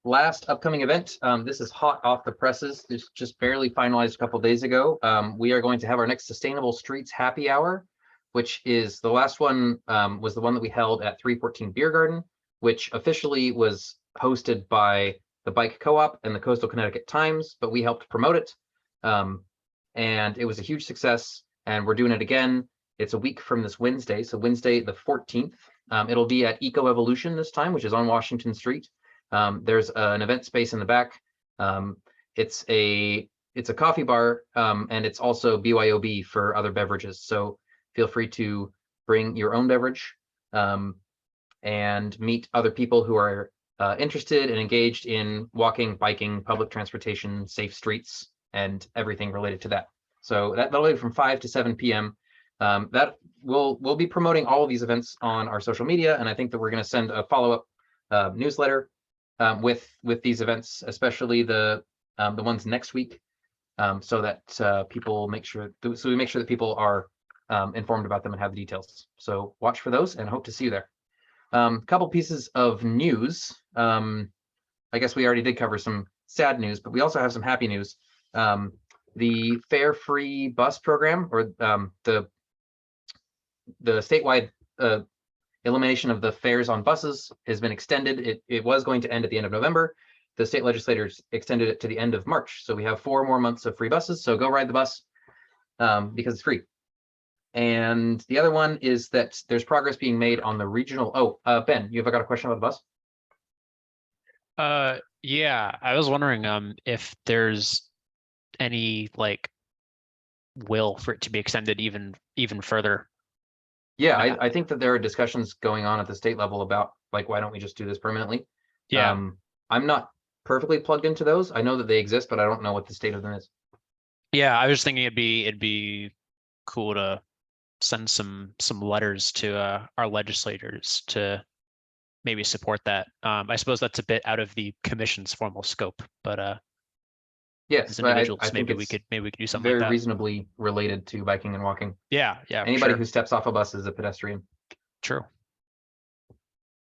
Last upcoming event, this is hot off the presses. This just barely finalized a couple days ago. We are going to have our next Sustainable Streets Happy Hour, which is the last one, was the one that we held at 314 Beer Garden, which officially was hosted by the Bike Co-op and the Coastal Connecticut Times, but we helped promote it. And it was a huge success, and we're doing it again. It's a week from this Wednesday, so Wednesday the 14th. It'll be at Eco Evolution this time, which is on Washington Street. There's an event space in the back. It's a coffee bar, and it's also BYOB for other beverages. So feel free to bring your own beverage and meet other people who are interested and engaged in walking, biking, public transportation, safe streets, and everything related to that. So that'll be from 5 to 7 p.m. That we'll be promoting all of these events on our social media, and I think that we're going to send a follow-up newsletter with these events, especially the ones next week, so that people make sure that people are informed about them and have the details. So watch for those, and hope to see you there. Couple pieces of news. I guess we already did cover some sad news, but we also have some happy news. The fare-free bus program, or the statewide elimination of the fares on buses, has been extended. It was going to end at the end of November. The state legislators extended it to the end of March. So we have 4 more months of free buses. So go ride the bus because it's free. And the other one is that there's progress being made on the regional. Ben, you ever got a question about the bus? Yeah, I was wondering if there's any like will for it to be extended even further. Yeah, I think that there are discussions going on at the state level about like, why don't we just do this permanently? Yeah. I'm not perfectly plugged into those. I know that they exist, but I don't know what the state of them is. Yeah, I was thinking it'd be cool to send some letters to our legislators to maybe support that. I suppose that's a bit out of the commission's formal scope, but yes, as individuals, I think maybe we could do something very like that. reasonably related to biking and walking. Yeah, Anybody sure. who steps off a bus is a pedestrian. True.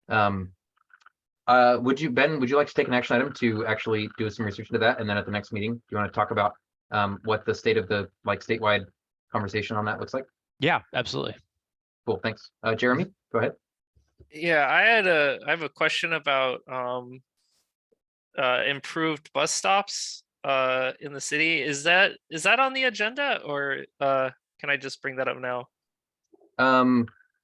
Would you like to take an action item to actually do some research into that, and then at the next meeting, do you want to talk about what the state of the statewide conversation on that looks like? Yeah, absolutely. Cool, thanks. Jeremy, go ahead. Yeah, I have a question about improved bus stops in the city. Is that on the agenda, or can I just bring that up now?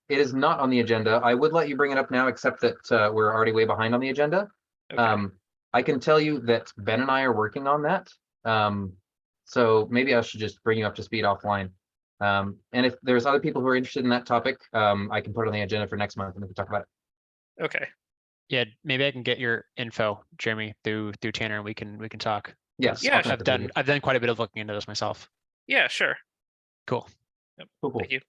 It is not on the agenda. I would let you bring it up now, except that we're already way behind on the agenda. Okay. I can tell you that Ben and I are working on that. So maybe I should just bring you up to speed offline. And if there's other people who are interested in that topic, I can put it on the agenda for next month and we can talk about it. Okay. Yeah, maybe I can get your info, Jeremy, through Tanner, and we can talk. Yes. Yeah, I'll connect with you. I've done quite a bit of looking into this myself. Yeah, sure. Cool. Yep. Cool. Thank you.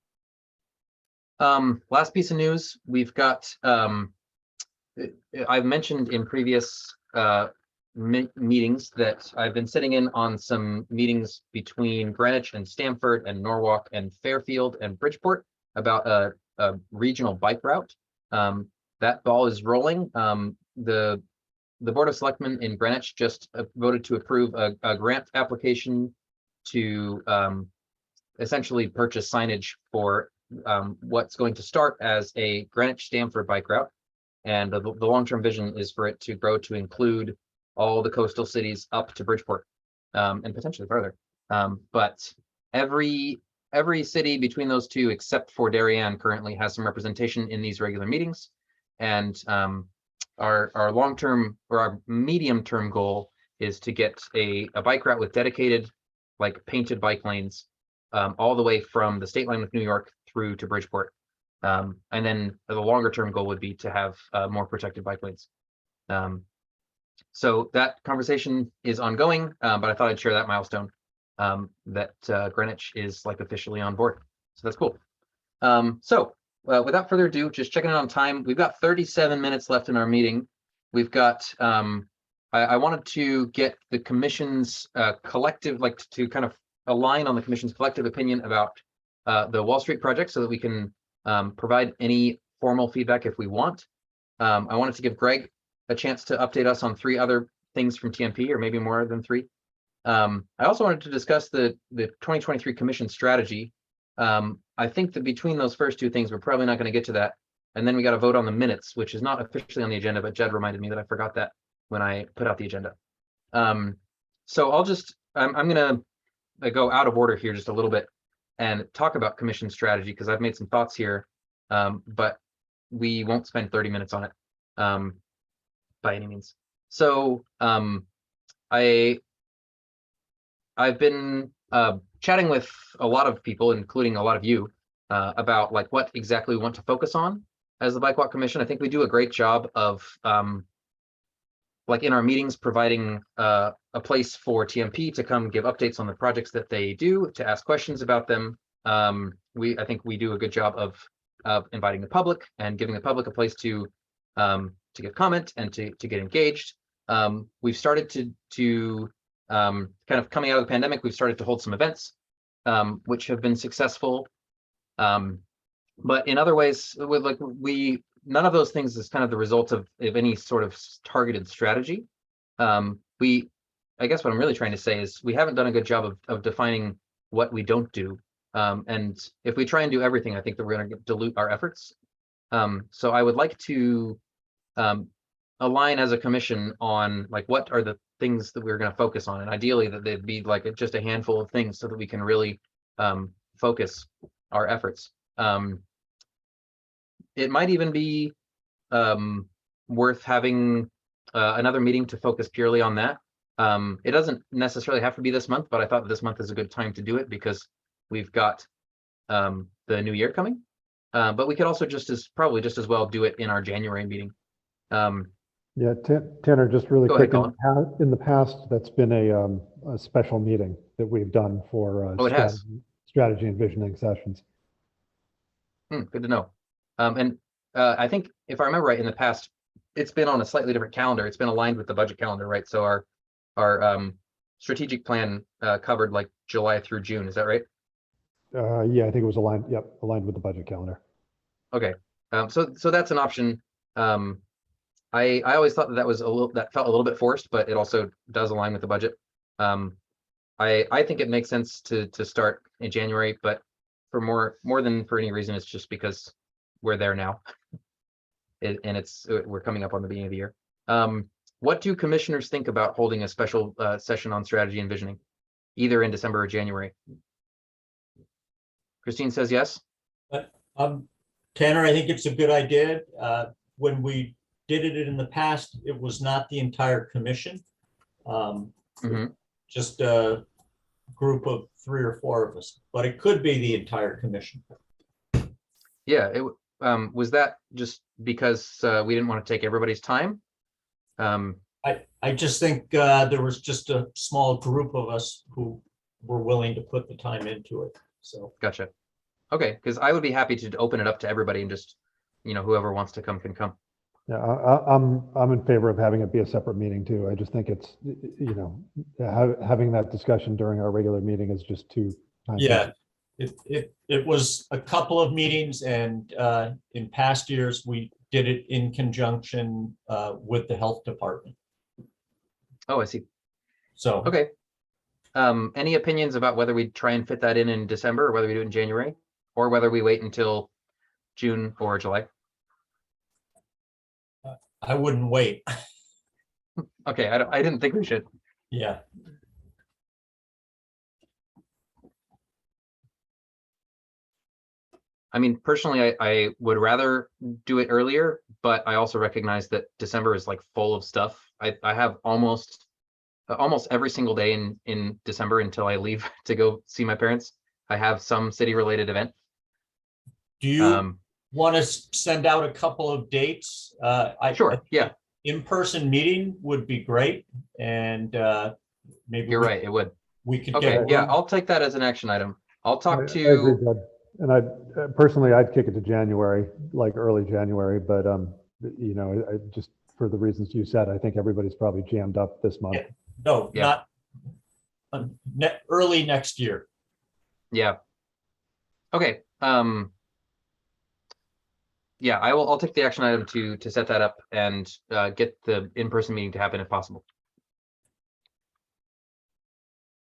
Last piece of news, we've got, I've mentioned in previous meetings that I've been sitting in on some meetings between Greenwich and Stamford and Norwalk and Fairfield and Bridgeport about a regional bike route. That ball is rolling. The Board of Selectmen in Greenwich just voted to approve a grant application to essentially purchase signage for what's going to start as a Greenwich Stamford bike route. And the long-term vision is for it to grow to include all the coastal cities up to Bridgeport and potentially further. But every city between those two, except for Darien, currently has some representation in these regular meetings. And our long-term or our medium-term goal is to get a bike route with dedicated, like painted bike lanes all the way from the state line with New York through to Bridgeport. And then the longer term goal would be to have more protected bike lanes. So that conversation is ongoing, but I thought I'd share that milestone that Greenwich is like officially on board. So that's cool. So without further ado, just checking in on time. We've got 37 minutes left in our meeting. We've got, I wanted to get the commission's collective, like to kind of align on the commission's collective opinion about the Wall Street project so that we can provide any formal feedback if we want. I wanted to give Greg a chance to update us on 3 other things from TMP, or maybe more than 3. I also wanted to discuss the 2023 commission strategy. I think that between those first 2 things, we're probably not going to get to that. And then we got to vote on the minutes, which is not officially on the agenda, but Jed reminded me that I forgot that when I put out the agenda. So I'm going to go out of order here just a little bit and talk about commission strategy, because I've made some thoughts here, but we won't spend 30 minutes on it by any means. So I've been chatting with a lot of people, including a lot of you, about like what exactly we want to focus on as the Bike Walk Commission. I think we do a great job of like in our meetings providing a place for TMP to come give updates on the projects that they do, to ask questions about them. I think we do a good job of inviting the public and giving the public a place to give comment and to get engaged. We've started to kind of coming out of the pandemic, we've started to hold some events, which have been successful. But in other ways, with like none of those things is kind of the result of any sort of targeted strategy. I guess what I'm really trying to say is we haven't done a good job of defining what we don't do. And if we try and do everything, I think that we're going to dilute our efforts. So I would like to align as a commission on like what are the things that we're going to focus on, and ideally that they'd be like just a handful of things so that we can really focus our efforts. It might even be worth having another meeting to focus purely on that. It doesn't necessarily have to be this month, but I thought this month is a good time to do it because we've got the new year coming. But we could also probably just as well do it in our January meeting. Yeah, Tanner, just really Go quick, ahead, in the past, that's been a special meeting that we've done for Oh, it has. strategy and visioning sessions. Good to know. And I think if I remember right, in the past, it's been on a slightly different calendar. It's been aligned with the budget calendar, right? So our strategic plan covered like July through June. Is that right? Yeah, I think it was aligned. Yep, aligned with the budget calendar. Okay. So that's an option. I always thought that felt a little bit forced, but it also does align with the budget. I think it makes sense to start in January, but for more than for any reason, it's just because we're there now, and we're coming up on the beginning of the year. What do commissioners think about holding a special session on strategy and visioning, either in December or January? Christine says yes. Tanner, I think it's a good idea. When we did it in the past, it was not the entire commission. Just a group of 3 or 4 of us, but it could be the entire commission. Yeah, was that just because we didn't want to take everybody's time? I just think there was just a small group of us who were willing to put the time into it. So gotcha. Okay, because I would be happy to open it up to everybody and just, whoever wants to come can come. Yeah, I'm in favor of having it be a separate meeting too. I just think it's, having that discussion during our regular meeting is just too time. Yeah, it was a couple of meetings, and in past years we did it in conjunction with the health department. Oh, I see. So okay. Any opinions about whether we try and fit that in December, or whether we do it in January, or whether we wait until June or July? I wouldn't wait. Okay, I didn't think we should. Yeah. I mean, personally, I would rather do it earlier, but I also recognize that December is like full of stuff. I have almost every single day in December until I leave to go see my parents. I have some city related event. Do you want to send out a couple of dates? Sure. Yeah. In-person meeting would be great, and maybe you're right. It would. We could. Okay. Yeah, I'll take that as an action item. I'll talk to. I agree, Jed. And I'd kick it to January, like early January, but I just for the reasons you said, I think everybody's probably jammed up this month. Yeah. No, not early next year. Yeah. Okay. yeah, I'll take the action item to set that up and get the in-person meeting to happen if possible.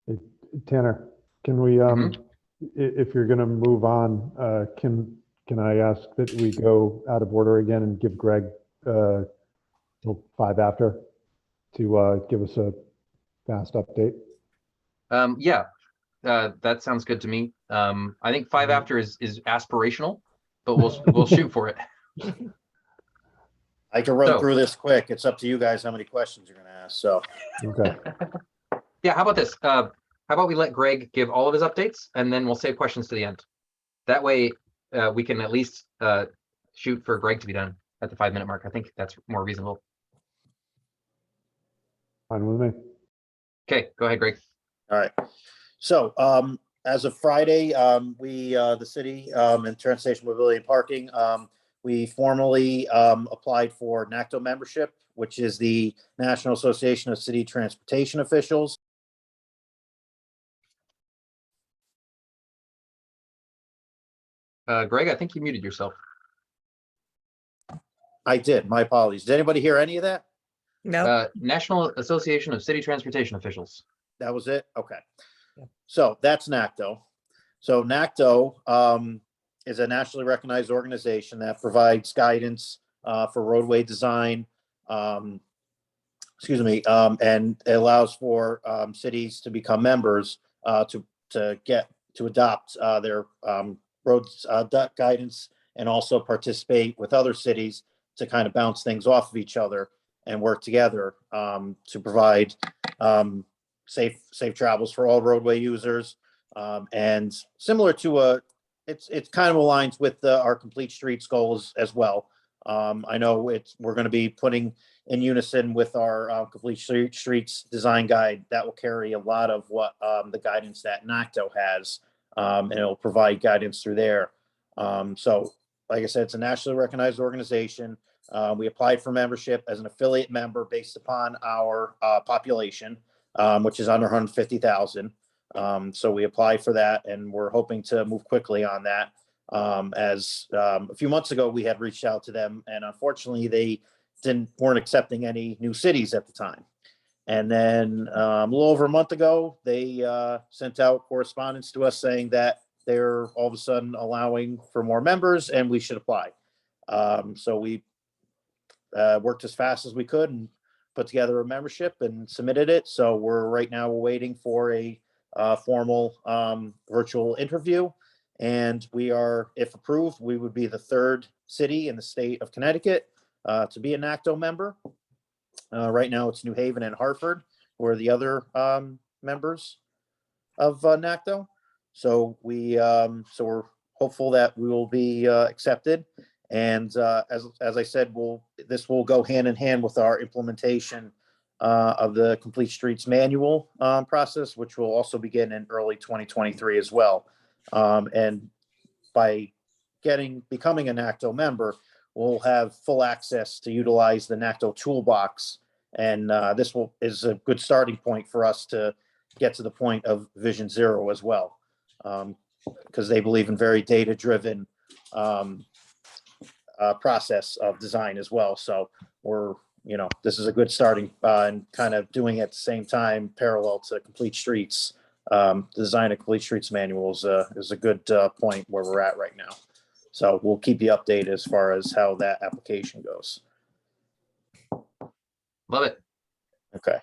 Hey, Tanner, can we, if you're gonna move on, can I ask that we go out of order again and give Greg till 5 after to give us a fast update? Yeah, that sounds good to me. I think 5 after is aspirational, but we'll shoot for it. I can run So- through this quick. It's up to you guys how many questions you're gonna ask, so. Okay, Yeah, how about this? How about we let Greg give all of his updates and then we'll save questions to the end. That way, we can at least shoot for Greg to be done at the 5-minute mark. I think that's more reasonable. fine with me. Okay, go ahead, Greg. All right. So, as of Friday, we, the city, and Transportation Mobility and Parking, we formally, applied for NACTO membership, which is the National Association of City Transportation Officials. Greg, I think you muted yourself. I did. My apologies. Did anybody hear any of that? No, National Association of City Transportation Officials. That was it? Okay. So that's NACTO. So NACTO is a nationally recognized organization that provides guidance for roadway design. And it allows for cities to become members to adopt their roads guidance and also participate with other cities to kind of bounce things off of each other and work together to provide safe travels for all roadway users. And similar to it's kind of aligns with our Complete Streets goals as well. I know we're going to be putting in unison with our Complete Streets design guide that will carry a lot of what the guidance that NACTO has, and it'll provide guidance through there. So like I said, it's a nationally recognized organization. We applied for membership as an affiliate member based upon our population, which is under 150,000. So we applied for that and we're hoping to move quickly on that. As a few months ago, we had reached out to them and unfortunately they weren't accepting any new cities at the time. And then a little over a month ago, they sent out correspondence to us saying that they're all of a sudden allowing for more members and we should apply. So we worked as fast as we could and put together a membership and submitted it. So we're waiting for a formal virtual interview. And we are, if approved, we would be the 3rd city in the state of Connecticut to be a NACTO member. Right now it's New Haven and Hartford, who are the other members of NACTO. So we're hopeful that we will be accepted. And as I said, this will go hand in hand with our implementation of the Complete Streets manual process, which will also begin in early 2023 as well. And by becoming a NACTO member, we'll have full access to utilize the NACTO toolbox. And this is a good starting point for us to get to the point of Vision Zero as well, because they believe in very data-driven process of design as well. So this is a good starting and kind of doing it at the same time parallel to Complete Streets. The design of Complete Streets manual is a good point where we're at right now. So we'll keep you updated as far as how that application goes. Love it. Okay.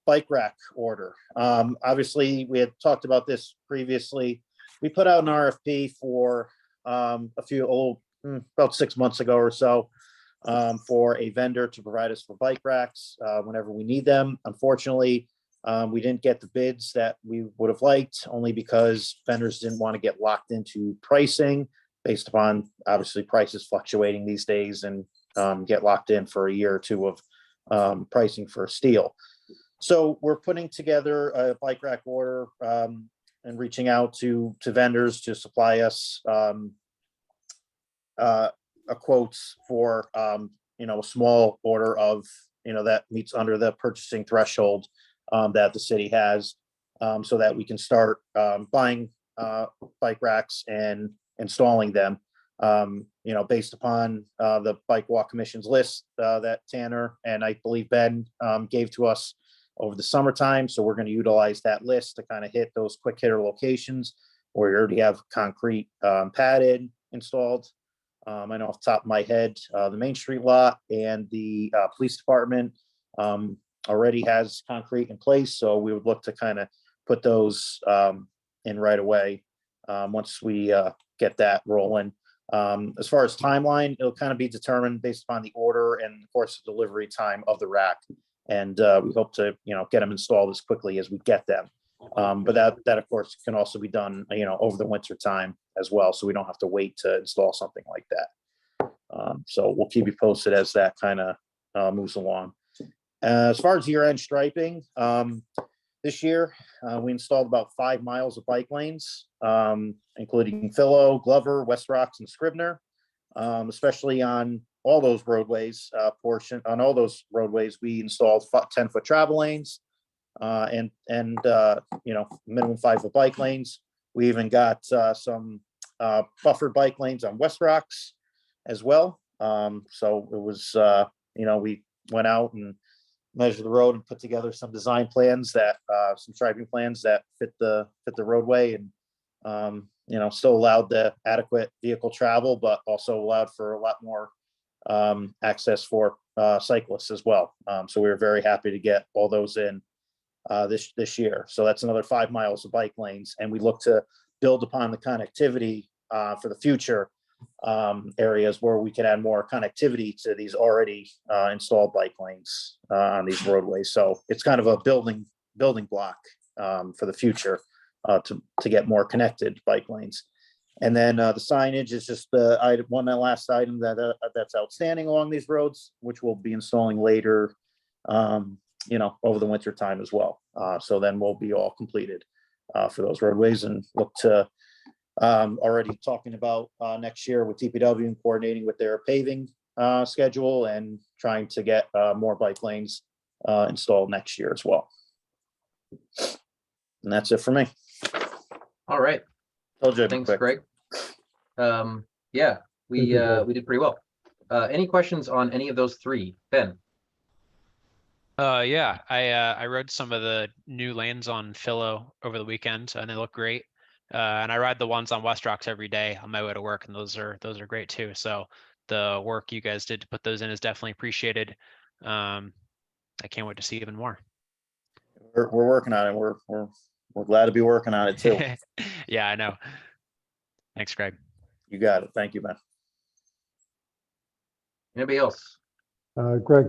Bike rack order. Obviously, we had talked about this previously. We put out an RFP for about 6 months ago or so for a vendor to provide us for bike racks whenever we need them. Unfortunately, we didn't get the bids that we would have liked, only because vendors didn't want to get locked into pricing based upon obviously prices fluctuating these days and get locked in for a year or two of pricing for steel. So we're putting together a bike rack order and reaching out to vendors to supply us a quotes for a small order of that meets under the purchasing threshold that the city has, so that we can start buying bike racks and installing them. You know, based upon the Bike Walk Commission's list that Tanner and I believe Ben gave to us over the summertime. So we're going to utilize that list to kind of hit those quick hitter locations where you already have concrete padded installed. I know off the top of my head, the Main Street lot and the police department already has concrete in place. So we would look to kind of put those in right away once we get that rolling. As far as timeline, it'll kind of be determined based upon the order and of course the delivery time of the rack. And we hope to, you know, get them installed as quickly as we get them. But that of course can also be done, you know, over the winter time as well. So we don't have to wait to install something like that. So we'll keep you posted as that kind of moves along. As far as year-end striping, this year we installed about 5 miles of bike lanes, including Philo, Glover, West Rocks, and Scribner, especially on all those roadways. On all those roadways, we installed 10-foot travel lanes and you know, minimum 5-foot bike lanes. We even got some buffered bike lanes on West Rocks as well. So it was, you know, we went out and measured the road and put together some design plans that some striping plans that fit the roadway, and you know, still allowed the adequate vehicle travel, but also allowed for a lot more access for cyclists as well. So we were very happy to get all those in this year. So that's another 5 miles of bike lanes, and we look to build upon the connectivity for the future areas where we can add more connectivity to these already installed bike lanes on these roadways. So it's kind of a building block for the future to get more connected bike lanes. And then the signage is just the last item that's outstanding along these roads, which we'll be installing later, you know, over the winter time as well. So then we'll be all completed for those roadways, and look to already talking about next year with DPW and coordinating with their paving schedule and trying to get more bike lanes installed next year as well. And that's it for me. All right. Told you I'd be Thanks, quick. Greg. Yeah, we did pretty well. Any questions on any of those three? Ben? Yeah, I rode some of the new lanes on Philo over the weekend, and they look great. And I ride the ones on West Rocks every day on my way to work, and those are great too. So the work you guys did to put those in is definitely appreciated. I can't wait to see even more. We're working on it. We're glad to be working on it too. Yeah, I know. Thanks, Greg. You got it. Thank you, man. Anybody else? Greg.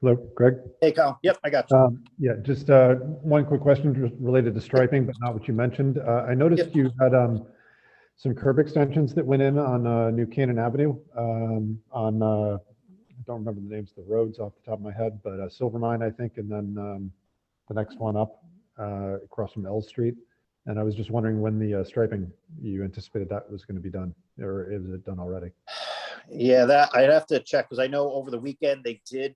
Hello, Greg. Hey, Kyle. Yep, I got you. Yeah, just one quick question just related to striping, but not what you mentioned. I noticed you had some curb extensions that went in on New Canaan Avenue on, I don't remember the names of the roads off the top of my head, but Silvermine, I think, and then the next one up across from L Street. And I was just wondering when the striping you anticipated that was going to be done, or is it done already? Yeah, that I'd have to check, because I know over the weekend they did,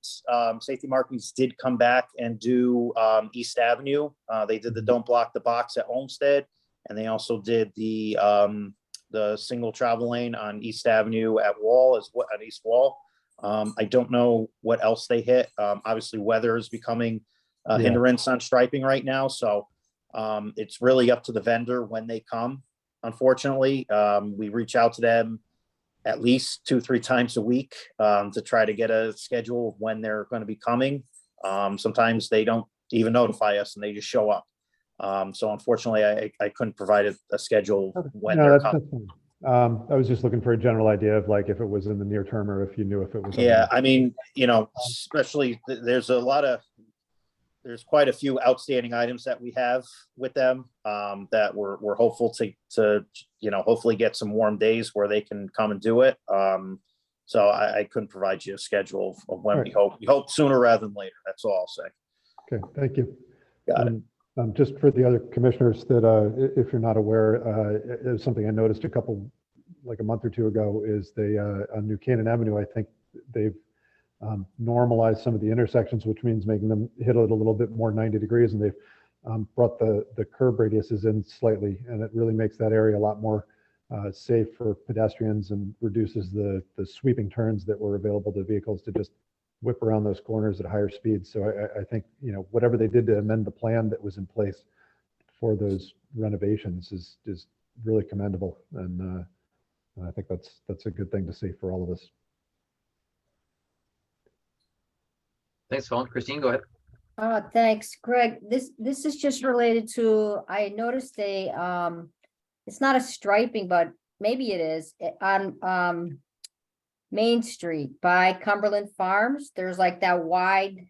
Safety Markings did come back and do East Avenue. They did the Don't Block the Box at Olmsted, and they also did the single travel lane on East Avenue at Wall, at East Wall. I don't know what else they hit. Obviously, weather is becoming a hindrance on striping right now, so it's really up to the vendor when they come. Unfortunately, we reach out to them at least 2-3 times a week to try to get a schedule of when they're going to be coming. Sometimes they don't even notify us and they just show up. So unfortunately, I couldn't provide a schedule when they're coming. I was just looking for a general idea of like if it was in the near term or if you knew if it was. Yeah, I mean, you know, especially there's quite a few outstanding items that we have with them that we're hopeful to you know, hopefully get some warm days where they can come and do it. So I couldn't provide you a schedule of when we hope sooner rather than later. That's all I'll say. Okay, thank you. Got it. Just for the other commissioners that, if you're not aware, it was something I noticed like a month or two ago, is they, on New Canaan Avenue, I think they've normalized some of the intersections, which means making them hit it a little bit more 90 degrees, and they've brought the curb radiuses in slightly, and it really makes that area a lot more safe for pedestrians and reduces the sweeping turns that were available to vehicles to just whip around those corners at higher speeds. So I think, whatever they did to amend the plan that was in place for those renovations is really commendable. And I think that's a good thing to see for all of us. Thanks, Phil. Christine, go ahead. Thanks, Greg. This is just related to, I noticed it's not a striping, but maybe it is on Main Street by Cumberland Farms. There's like that wide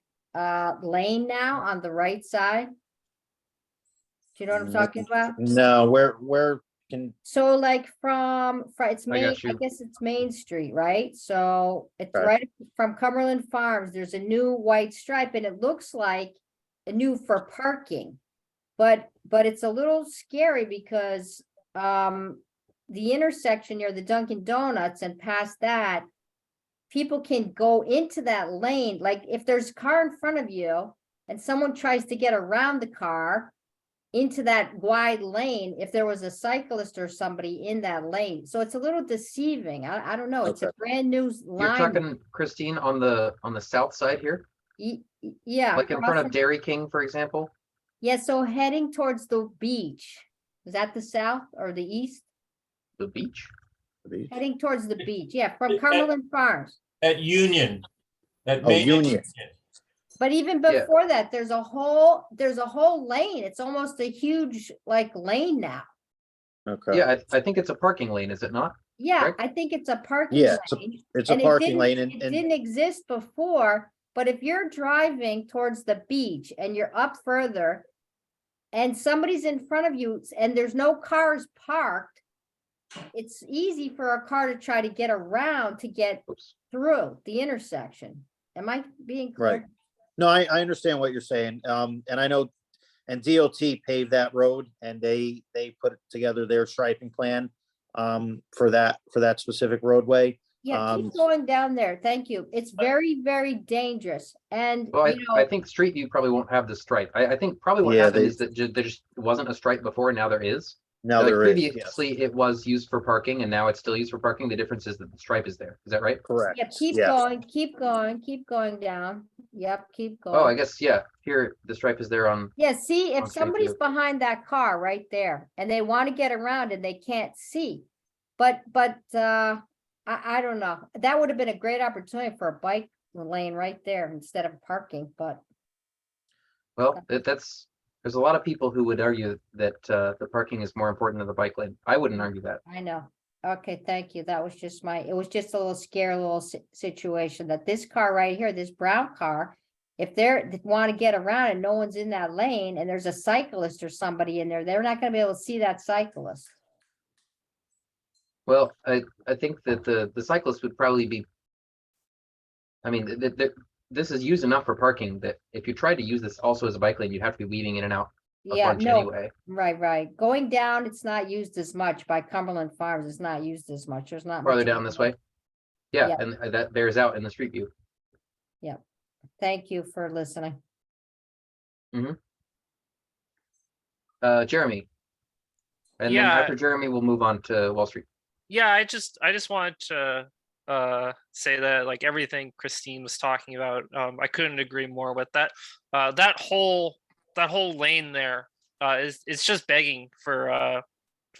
lane now on the right side. Do you know what I'm talking about? No, where can, So like from it's Main, got you. I guess it's Main Street, right? So it's Okay. right from Cumberland Farms, there's a new white stripe and it looks like a new for parking. But it's a little scary because the intersection near the Dunkin' Donuts and past that, people can go into that lane. Like if there's a car in front of you and someone tries to get around the car into that wide lane, if there was a cyclist or somebody in that lane. So it's a little deceiving. I don't know. It's a Okay. brand new You're line. talking, Christine, on the south side here, Yeah. like in front of crossing- Dairy King, for example. Yeah, so heading towards the beach. Is that the south or the east? The beach. Heading towards the beach. Yeah, from At- Cumberland Farms. At Union. At Oh, Main and Union. But even Yeah. before that, there's a whole lane. It's almost a huge like lane now. okay. Yeah, I think it's a parking lane, is it not? Yeah, Correct? I think it's a parking Yeah, lane. it's a And it parking didn't- lane It and didn't exist before, but if you're driving towards the beach and you're up further and somebody's in front of you and there's no cars parked, it's easy for a car to try to get around to get Oops. through the intersection. Am I being clear? Right. No, I understand what you're saying. And I know, and DOT paved that road and they put together their striping plan for that specific roadway. Yeah, keep going down there. Thank you. It's very, very dangerous. And, Well, you I know, think Street View probably won't have the stripe. I think probably what Yeah, happened they- is that there just wasn't a stripe before, and now there is. Now Like there is, yes, previously, it was used for parking, and now it's still used for parking. The difference is that the stripe is there. Is that right? correct. yeah, keep Yes. going, keep going down. Yep, keep going. Oh, I guess, yeah, here, the stripe is there on, Yeah, see, if Okay, somebody's cute. behind that car right there and they want to get around and they can't see. But I don't know. That would have been a great opportunity for a bike lane right there instead of parking, but well, there's a lot of people who would argue that the parking is more important than the bike lane. I wouldn't argue that. I know. Okay, thank you. That was just it was just a little scary little situation that this car right here, this brown car, if they want to get around and no one's in that lane and there's a cyclist or somebody in there, they're not going to be able to see that cyclist. Well, I think that the cyclist would probably be, I mean, this is used enough for parking that if you tried to use this also as a bike lane, you'd have to be weaving in and out a Yeah, bunch no, anyway. right. Going down, it's not used as much by Cumberland Farms. It's not used as much. There's not. Farther much down this way. Yeah, Yeah. and that bears out in the Street View. Thank you for listening. Jeremy. And then Yeah. after Jeremy, we'll move on to Wall Street. Yeah, I just wanted to say that like everything Christine was talking about, I couldn't agree more with that. That whole lane there is just begging for a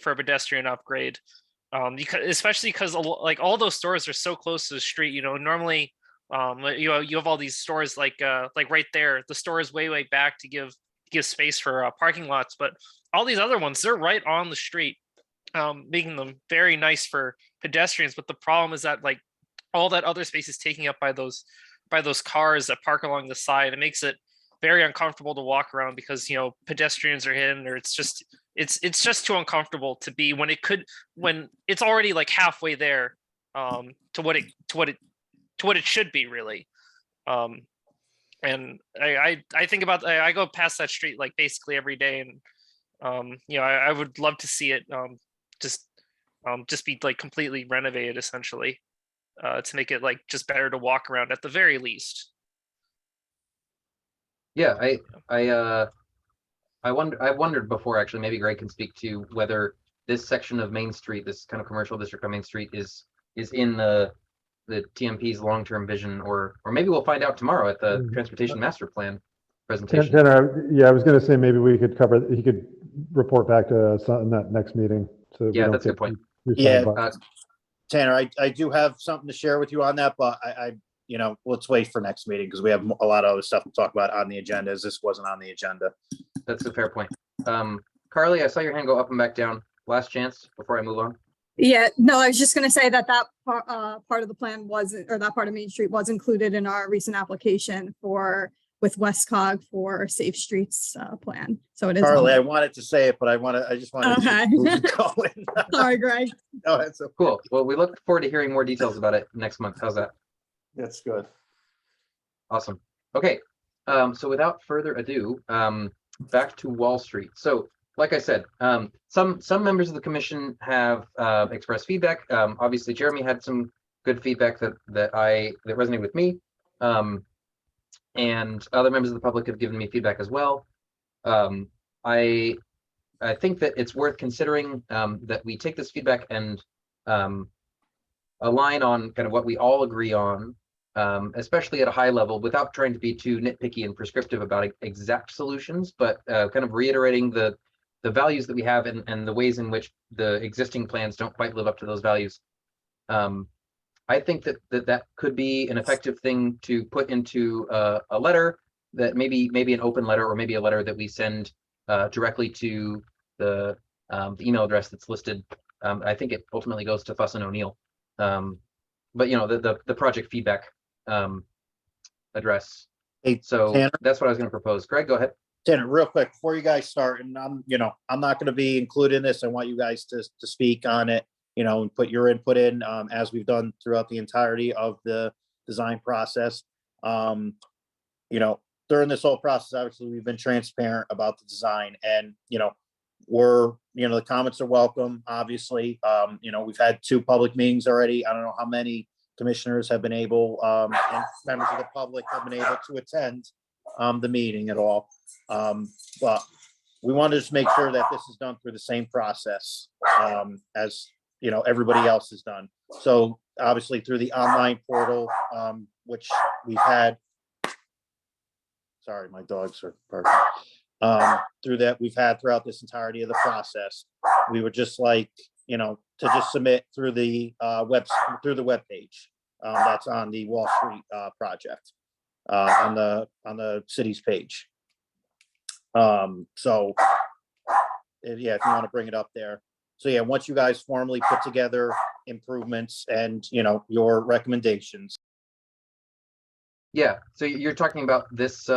pedestrian upgrade. Especially because like all those stores are so close to the street. You know, normally you have all these stores like right there. The store is way back to give space for parking lots, but all these other ones, they're right on the street, making them very nice for pedestrians. But the problem is that like all that other space is taking up by those cars that park along the side. It makes it very uncomfortable to walk around because, you know, pedestrians are hidden, or it's just too uncomfortable to be when it's already like halfway there to what it should be really. And I think about, I go past that street like basically every day, and you know, I would love to see it just be like completely renovated essentially, to make it like just better to walk around at the very least. Yeah, I wondered before, actually, maybe Greg can speak to whether this section of Main Street, this kind of commercial district on Main Street is in the TMP's long-term vision, or maybe we'll find out tomorrow at the Transportation Master Plan presentation. Tanner, yeah, I was going to say maybe we could cover, he could report back to us on that next meeting. So that we Yeah, don't that's a get good point. too Yeah. sidebarred. Tanner, I do have something to share with you on that, but you know, let's wait for next meeting because we have a lot of other stuff to talk about on the agenda, as this wasn't on the agenda. That's a fair point. Carly, I saw your hand go up and back down. Last chance before I move on. Yeah, no, I was just gonna say that part of the plan was, or that part of Main Street was included in our recent application with Westcog for Safe Streets plan. So it is. Carly, I wanted to say it, but I just wanted Okay. to move it going. Sorry, Greg. No, that's okay. Cool. Well, we look forward to hearing more details about it next month. How's that? That's good. Awesome. Okay. So without further ado, back to Wall Street. So like I said, some members of the commission have expressed feedback. Obviously, Jeremy had some good feedback that resonated with me, and other members of the public have given me feedback as well. I think that it's worth considering that we take this feedback and align on kind of what we all agree on, especially at a high level, without trying to be too nitpicky and prescriptive about exact solutions, but kind of reiterating the values that we have and the ways in which the existing plans don't quite live up to those values. I think that could be an effective thing to put into a letter, that maybe an open letter, or maybe a letter that we send directly to the email address that's listed. I think it ultimately goes to Fuss and O'Neill. But you know, the project feedback address. Hey, so Tanner? That's what I was going to propose. Greg, go ahead. Tanner, real quick, before you guys start, and I'm not going to be included in this. I want you guys to speak on it, and put your input in, as we've done throughout the entirety of the design process. During this whole process, obviously, we've been transparent about the design, and, the comments are welcome, obviously. We've had 2 public meetings already. I don't know how many commissioners have been able, and members of the public have been able to attend the meeting at all. But we want to just make sure that this is done through the same process as everybody else has done. So obviously through the online portal, which we've had. Sorry, my dogs are barking. Through that we've had throughout this entirety of the process. We would just like, to just submit through the web page that's on the Wall Street project. On the city's page. So if you want to bring it up there. So yeah, once you guys formally put together improvements and, your recommendations. Yeah, so you're talking about this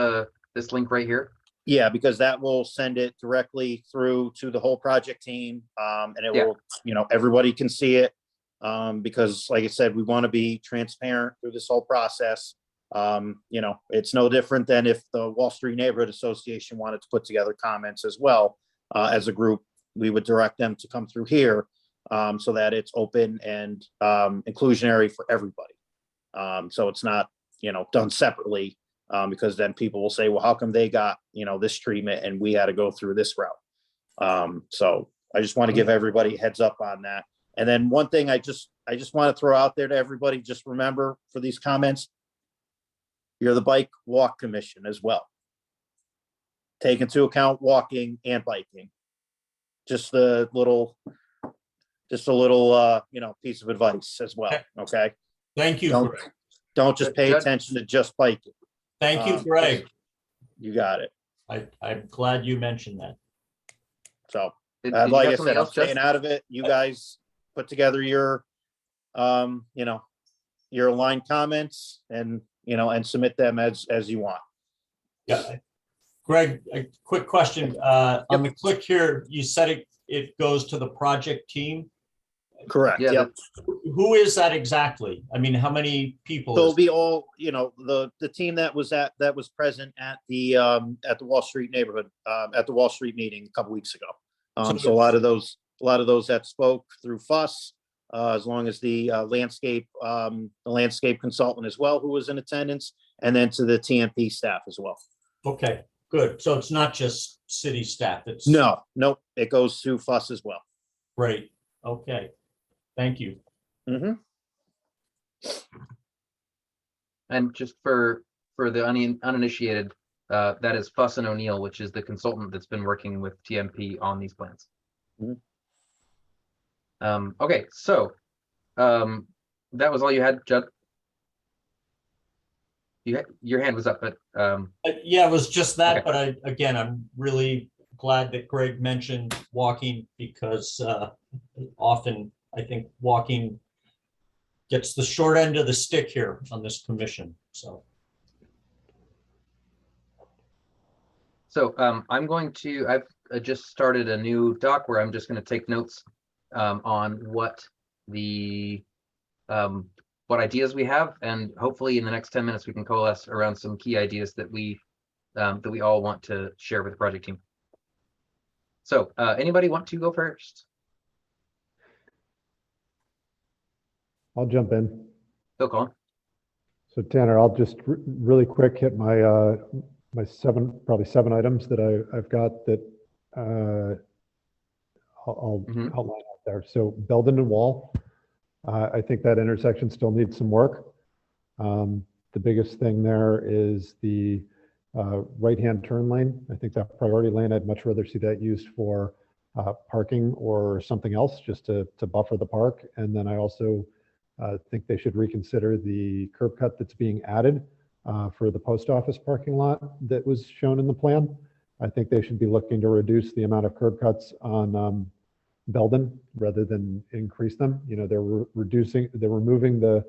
link right here? Yeah, because that will send it directly through to the whole project team. And it will, everybody can see it. Because like I said, we want to be transparent through this whole process. It's no different than if the Wall Street Neighborhood Association wanted to put together comments as well. As a group, we would direct them to come through here so that it's open and inclusionary for everybody. So it's not, done separately because then people will say, well, how come they got, this treatment and we had to go through this route? So I just want to give everybody a heads up on that. And then one thing I just want to throw out there to everybody, just remember for these comments, you're the Bike Walk Commission as well. Take into account walking and biking. Just a little, piece of advice as well, okay? Thank you, Greg. Don't just pay attention to just biking. Thank you, Greg. You got it. I'm glad you mentioned that. So, Did like you have I something said, I'm else, Judge? staying out of it. You guys put together your, your aligned comments and, and submit them as you want. Yeah. Greg, a quick question. On the click here, you said it goes to the project team. Correct. Yeah, Yep. Who is that exactly? I mean, how many people? So it'll be all, the team that was present at the Wall Street neighborhood, at the Wall Street meeting a couple weeks ago. So a lot of those that spoke through Fuss, as long as the landscape consultant as well, who was in attendance, and then to the TMP staff as well. Okay, good. So it's not just city staff. It's Nope. It goes to Fuss as well. Great. Okay. Thank you. And just for the uninitiated, that is Fuss and O'Neill, which is the consultant that's been working with TMP on these plans. Okay, so that was all you had, Judd? Your hand was up, but Yeah, it was just that, okay. But I'm really glad that Greg mentioned walking, because often I think walking gets the short end of the stick here on this commission. So I've just started a new doc where I'm just going to take notes on what ideas we have, and hopefully in the next 10 minutes we can coalesce around some key ideas that we all want to share with the project team. So anybody want to go first? I'll jump in. Go, Colin. So Tanner, I'll just really quick hit my my probably seven items that I've got that I'll outline out there. So Belden and Wall, I think that intersection still needs some work. The biggest thing there is the right-hand turn lane. I think that priority lane, I'd much rather see that used for parking or something else, just to buffer the park. And then I also think they should reconsider the curb cut that's being added for the post office parking lot that was shown in the plan. I think they should be looking to reduce the amount of curb cuts on Belden rather than increase them. You know, they're removing the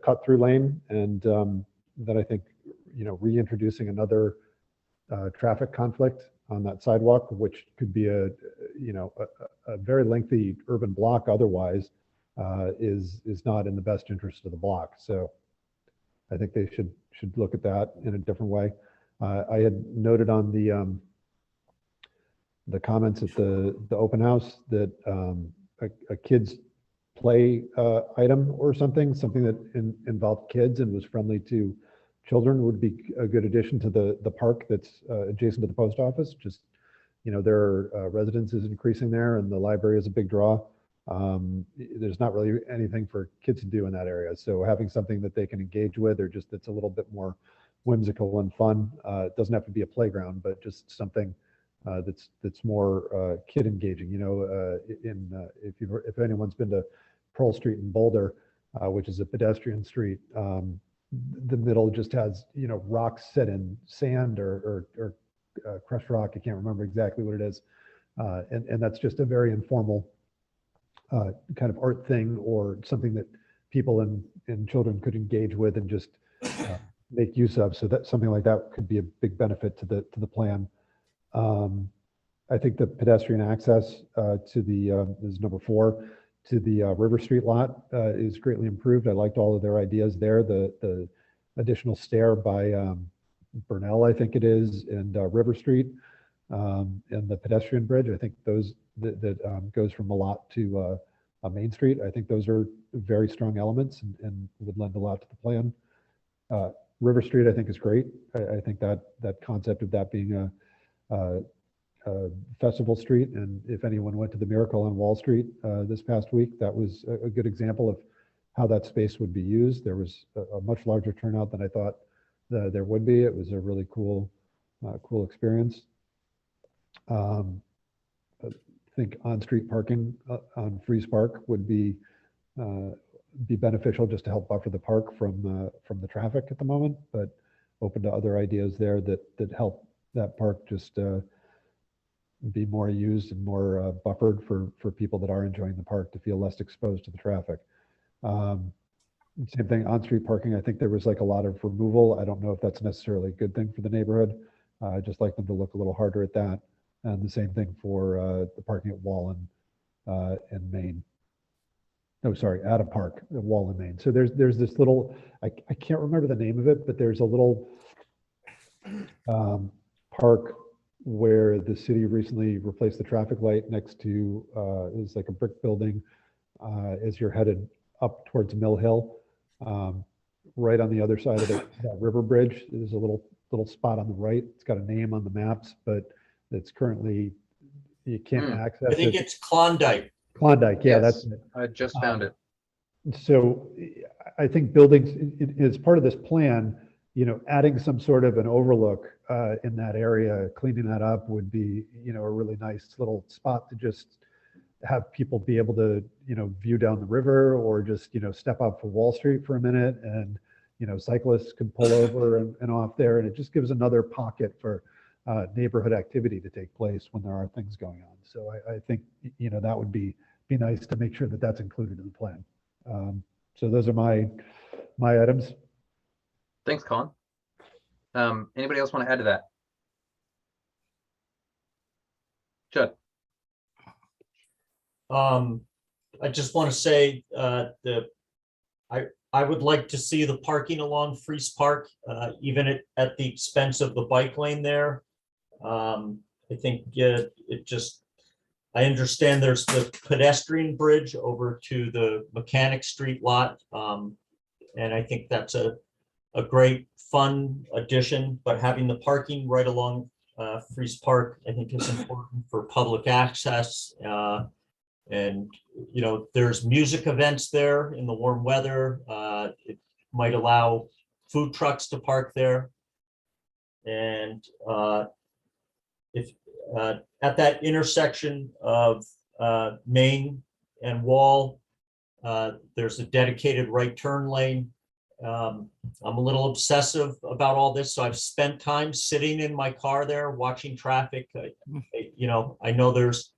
cut through lane, and then I think, you know, reintroducing another traffic conflict on that sidewalk, which could be a very lengthy urban block otherwise, is not in the best interest of the block. So I think they should look at that in a different way. I had noted on the comments at the open house that a kids play item or something that involved kids and was friendly to children would be a good addition to the park that's adjacent to the post office. Just, you know, there are residences increasing there, and the library is a big draw. There's not really anything for kids to do in that area. So having something that they can engage with, or just that's a little bit more whimsical and fun. It doesn't have to be a playground, but just something that's more kid engaging. You know, if anyone's been to Pearl Street in Boulder, which is a pedestrian street, the middle just has, you know, rocks set in sand or crushed rock. I can't remember exactly what it is, and that's just a very informal kind of art thing, or something that people and children could engage with and just make use of. So that something like that could be a big benefit to the plan. I think the pedestrian access to the is number 4, to the River Street lot is greatly improved. I liked all of their ideas there. The additional stair by Burnell, I think it is, and River Street, and the pedestrian bridge. I think those that goes from a lot to Main Street. I think those are very strong elements and would lend a lot to the plan. River Street, I think, is great. I think that concept of that being a festival street, and if anyone went to the Miracle on Wall Street this past week, that was a good example of how that space would be used. There was a much larger turnout than I thought there would be. It was a really cool experience. I think on-street parking on Freeze Park would be beneficial, just to help buffer the park from the traffic at the moment, but open to other ideas there that help that park just be more used and more buffered for people that are enjoying the park to feel less exposed to the traffic. Same thing, on-street parking. I think there was like a lot of removal. I don't know if that's necessarily a good thing for the neighborhood. I'd just like them to look a little harder at that. And the same thing for the parking at Wall and Main. No, sorry, Adam Park, Wall and Main. So there's this little, I can't remember the name of it, but there's a little park where the city recently replaced the traffic light next to, it was like a brick building as you're headed up towards Mill Hill. Right on the other side of that river bridge, there's a little spot on the right. It's got a name on the maps, but it's currently, you can't Hmm. access I think it. it's Klondike. Klondike, yeah, Yes, that's it. I just found it. So I think buildings, as part of this plan, adding some sort of an overlook in that area, cleaning that up would be, a really nice little spot to just have people be able to, view down the river or just, step out for Wall Street for a minute and, cyclists can pull over and off there. And it just gives another pocket for neighborhood activity to take place when there are things going on. So I think, that would be nice to make sure that that's included in the plan. So those are my items. Thanks, Colin. Anybody else want to add to that? Judd. I just want to say I would like to see the parking along Fries Park, even at the expense of the bike lane there. I think I understand there's the pedestrian bridge over to the Mechanic Street lot. And I think that's a great fun addition, but having the parking right along Fries Park, I think is important for public access. And, there's music events there in the warm weather. It might allow food trucks to park there. And if at that intersection of Main and Wall, there's a dedicated right turn lane. I'm a little obsessive about all this, so I've spent time sitting in my car there watching traffic. I know there's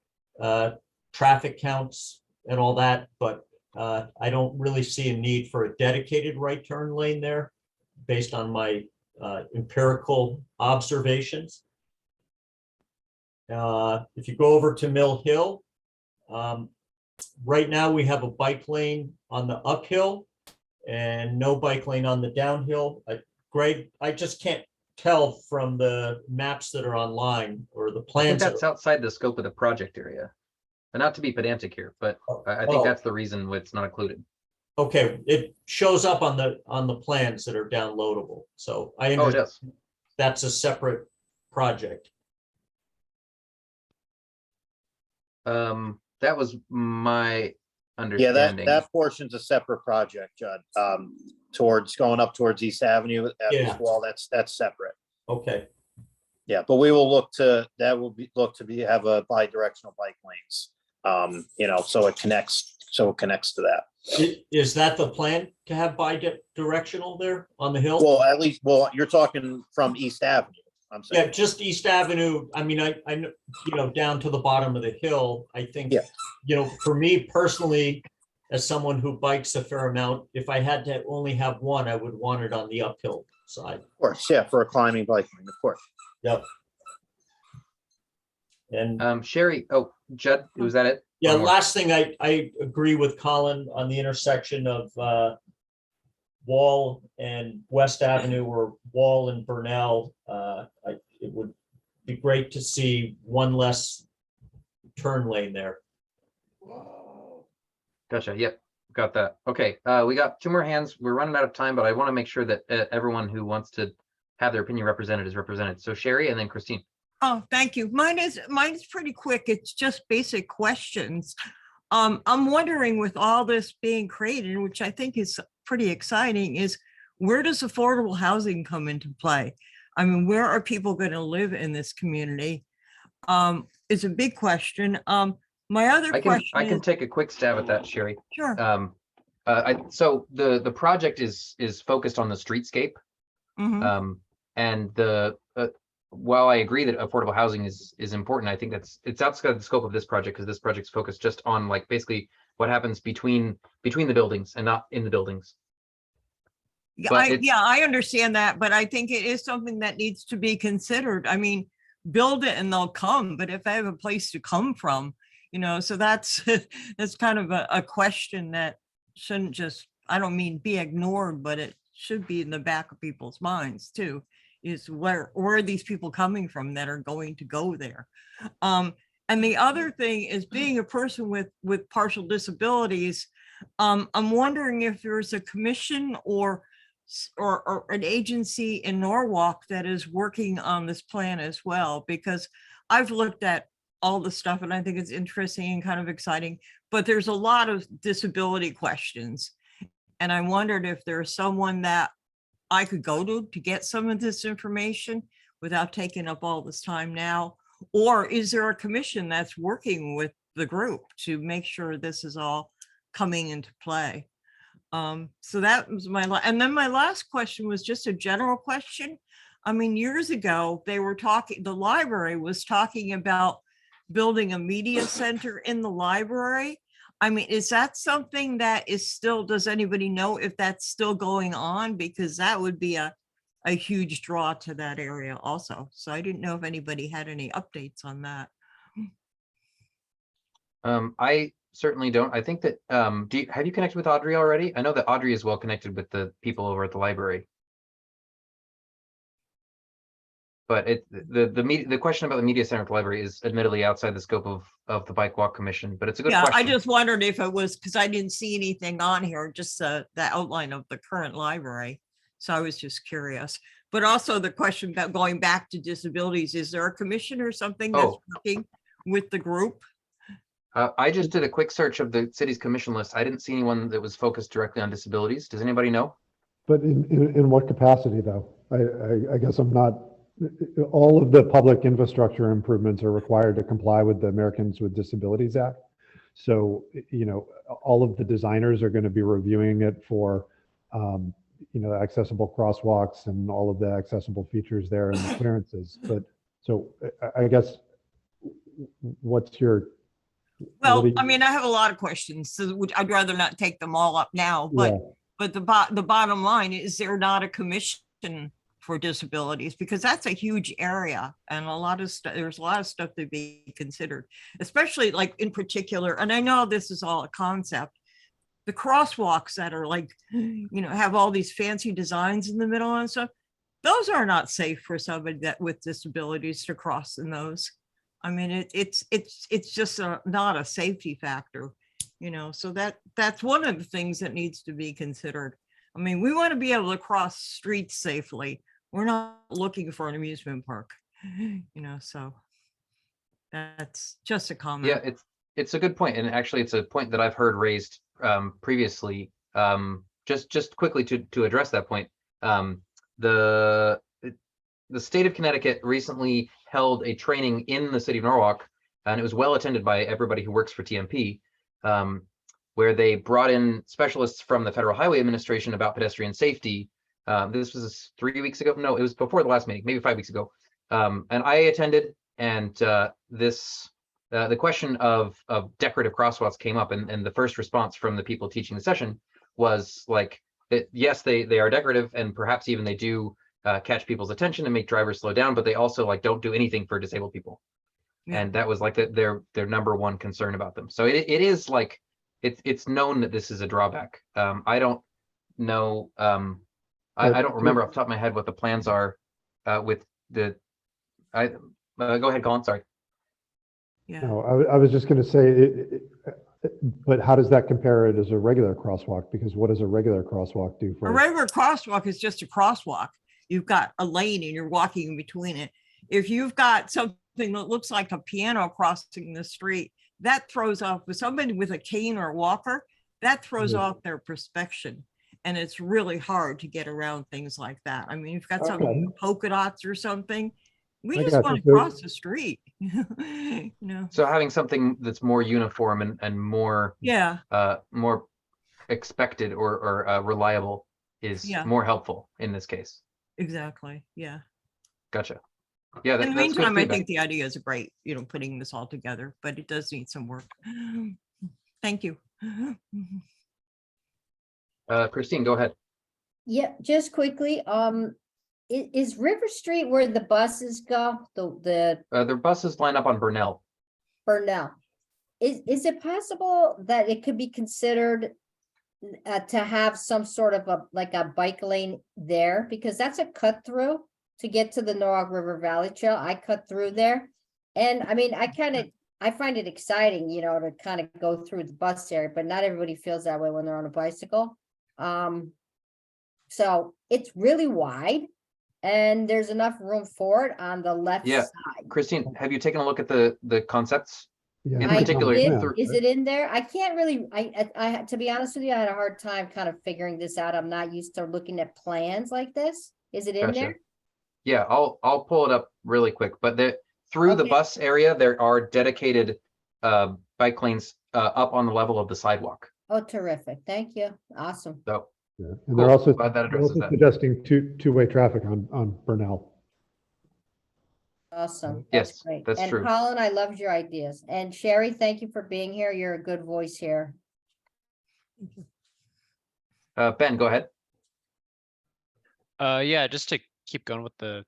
traffic counts and all that, but I don't really see a need for a dedicated right turn lane there based on my empirical observations. If you go over to Mill Hill, right now we have a bike lane on the uphill and no bike lane on the downhill. Greg, I just can't tell from the maps that are online or the I think plans. that's outside the scope of the project area. And not to be pedantic here, but I think that's the reason it's not included. Okay, it shows up on the plans that are downloadable. So I Oh, it does. that's a separate project. That was my Yeah, understanding. that portion's a separate project, Judd. Going up towards East Avenue at Yeah. this wall, that's separate. Okay, Yeah, but we will look to have a bi-directional bike lanes. So it connects to that. is that the plan to have bi-directional there on the hill? Well, you're talking from East Avenue, I'm saying. Yeah, just East Avenue. I mean, I know, down to the bottom of the hill, I think, Yeah. For me personally, as someone who bikes a fair amount, if I had to only have one, I would want it on the uphill side. Of course, yeah, for a climbing bike lane, of course. Yep. And Sherry, Judd, was that it? yeah, One more. last thing, I agree with Colin on the intersection of Wall and West Avenue or Wall and Burnell. It would be great to see one less turn lane there. Gotcha. Yep. Got that. Okay. We got two more hands. We're running out of time, but I want to make sure that everyone who wants to have their opinion represented is represented. So Sherry and then Christine. Oh, thank you. Mine is pretty quick. It's just basic questions. I'm wondering, with all this being created, which I think is pretty exciting, is where does affordable housing come into play? I mean, where are people going to live in this community? Is a big question. My other question I can is, take a quick stab at that, Sherry. sure. So the project is focused on the streetscape. Mhm. And while I agree that affordable housing is important, I think it's outside the scope of this project, because this project's focused just on like basically what happens between the buildings and not in the buildings. Yeah, But I understand that, but I think it is something that needs to be considered. I mean, build it and they'll come, but if I have a place to come from, so that's that's kind of a question that shouldn't just, I don't mean be ignored, but it should be in the back of people's minds too, is where are these people coming from that are going to go there? And the other thing is, being a person with partial disabilities, I'm wondering if there's a commission or an agency in Norwalk that is working on this plan as well, because I've looked at all the stuff, and I think it's interesting and kind of exciting, but there's a lot of disability questions. And I wondered if there's someone that I could go to get some of this information without taking up all this time now, or is there a commission that's working with the group to make sure this is all coming into play? So that was and then my last question was just a general question. I mean, years ago, they were talking, the library was talking about building a media center in the library. I mean, is that something that is still, does anybody know if that's still going on? Because that would be a huge draw to that area also. So I didn't know if anybody had any updates on that. I certainly don't. I think that, have you connected with Audrey already? I know that Audrey is well connected with the people over at the library. But the question about the media center at the library is admittedly outside the scope of the Bike Walk Commission, but it's a good question. I just wondered if it was, because I didn't see anything on here, just the outline of the current library. So I was just curious. But also the question about going back to disabilities, is there a commission or something that's working with the group? I just did a quick search of the city's commission list. I didn't see anyone that was focused directly on disabilities. Does anybody know? But in what capacity though? I guess I'm not, all of the public infrastructure improvements are required to comply with the Americans with Disabilities Act. So, you know, all of the designers are going to be reviewing it for, you know, accessible crosswalks and all of the accessible features there and the clearances. But so I guess what's your... Well, I mean, I have a lot of questions, so I'd rather not take them all up now, but the bottom line is there not a commission for disabilities, because that's a huge area and a lot of stuff, there's a lot of stuff to be considered, especially like in particular, and I know this is all a concept, the crosswalks that are like, you know, have all these fancy designs in the middle and stuff, those are not safe for somebody that with disabilities to cross in those. I mean, it's just not a safety factor, you know, so that's one of the things that needs to be considered. I mean, we want to be able to cross streets safely. We're not looking for an amusement park, you know, so that's just a comment. Yeah, it's a good point. And actually it's a point that I've heard raised previously. Just quickly to address that point. The state of Connecticut recently held a training in the city of Norwalk, and it was well attended by everybody who works for TMP, where they brought in specialists from the Federal Highway Administration about pedestrian safety. This was 3 weeks ago. No, it was before the last meeting, maybe 5 weeks ago. And I attended, and the question of decorative crosswalks came up, and the first response from the people teaching the session was like, yes, they are decorative, and perhaps even they do catch people's attention and make drivers slow down, but they also like don't do anything for disabled people. Yeah. And that was like their number one concern about them. So it is like, it's known that this is a drawback. I don't know. I don't remember off the top of my head what the plans are with the. Go ahead, Colin. Sorry. Yeah. No, I was just going to say, but how does that compare it as a regular crosswalk? Because what does a regular crosswalk do for? A regular crosswalk is just a crosswalk. You've got a lane and you're walking in between it. If you've got something that looks like a piano crossing the street, that throws off, with somebody with a cane or a walker, that throws off their perspective. And it's really hard to get around things like that. I mean, you've got something with polka dots or something. We just want to cross the street. You know. So having something that's more uniform and more more expected or reliable is more helpful in this case. Exactly. Yeah. Gotcha. Yeah. In the meantime, I think the idea is great, you know, putting this all together, but it does need some work. Thank you. Christine, go ahead. Yeah, just quickly, is River Street where the buses go? The buses line up on Burnell. Burnell. Is it possible that it could be considered to have some sort of a bike lane there? Because that's a cut through to get to the Norwalk River Valley Trail. I cut through there. And I mean, I find it exciting, you know, to kind of go through the bus area, but not everybody feels that way when they're on a bicycle. So it's really wide. And there's enough room for it on the left Yeah. side. Christine, have you taken a look at the concepts? Yeah, In I think it's on particular, the did. plan, Is right? it in there? I can't really, I, to be honest with you, I had a hard time kind of figuring this out. I'm not used to looking at plans like this. Is it in Gotcha. there? Yeah, I'll pull it up really quick, but through the Okay. bus area, there are dedicated bike lanes up on the level of the sidewalk. Oh, terrific. Thank you. Awesome. So Yeah. And Cool. they're also, Glad that they're addresses also that. suggesting two-way traffic on Burnell. Awesome. Yes, That's great. that's And true. Colin, I loved your ideas. And Sherry, thank you for being here. You're a good voice here. Ben, go ahead. Yeah, just to keep going with the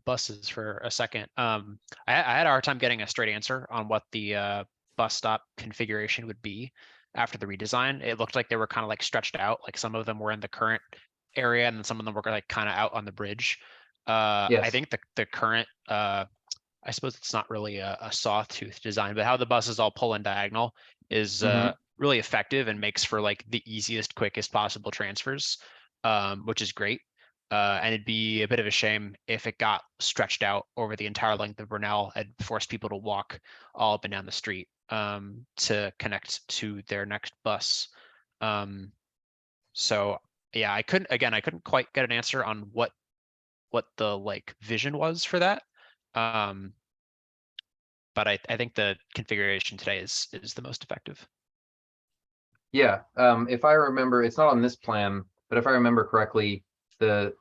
buses for a second. I had a hard time getting a straight answer on what the bus stop configuration would be after the redesign. It looked like they were kind of like stretched out, like some of them were in the current area and then some of them were like kind of out on the bridge. I Yes. think the current I suppose it's not really a sawtooth design, but how the buses all pull in diagonal is Mhm. really effective and makes for like the easiest, quickest possible transfers, which is great. And it'd be a bit of a shame if it got stretched out over the entire length of Burnell and forced people to walk all up and down the street to connect to their next bus. So yeah, I couldn't quite get an answer on what the like vision was for that. But I think the configuration today is the most effective. Yeah, if I remember, it's not on this plan, but if I remember correctly, the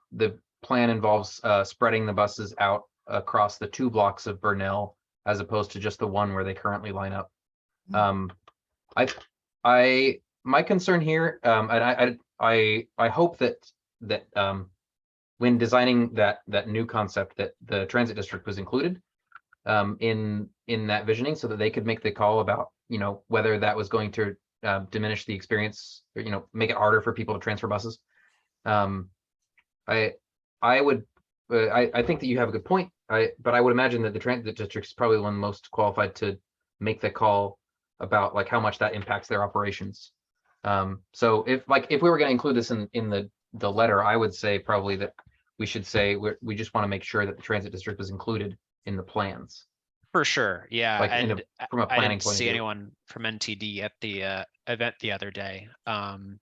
plan involves spreading the buses out across the 2 blocks of Burnell as opposed to just the one where they currently line up. My concern here, and I hope that when designing that new concept, that the transit district was included in that visioning, so that they could make the call about, whether that was going to diminish the experience, or make it harder for people to transfer buses. I think that you have a good point. But I would imagine that the transit district is probably one most qualified to make the call about like how much that impacts their operations. So if we were going to include this in the letter, I would say probably that we should say we just want to make sure that the transit district is included in the plans. For sure, yeah. Like And from a I planning didn't point of see view. anyone from NTD at the event the other day. And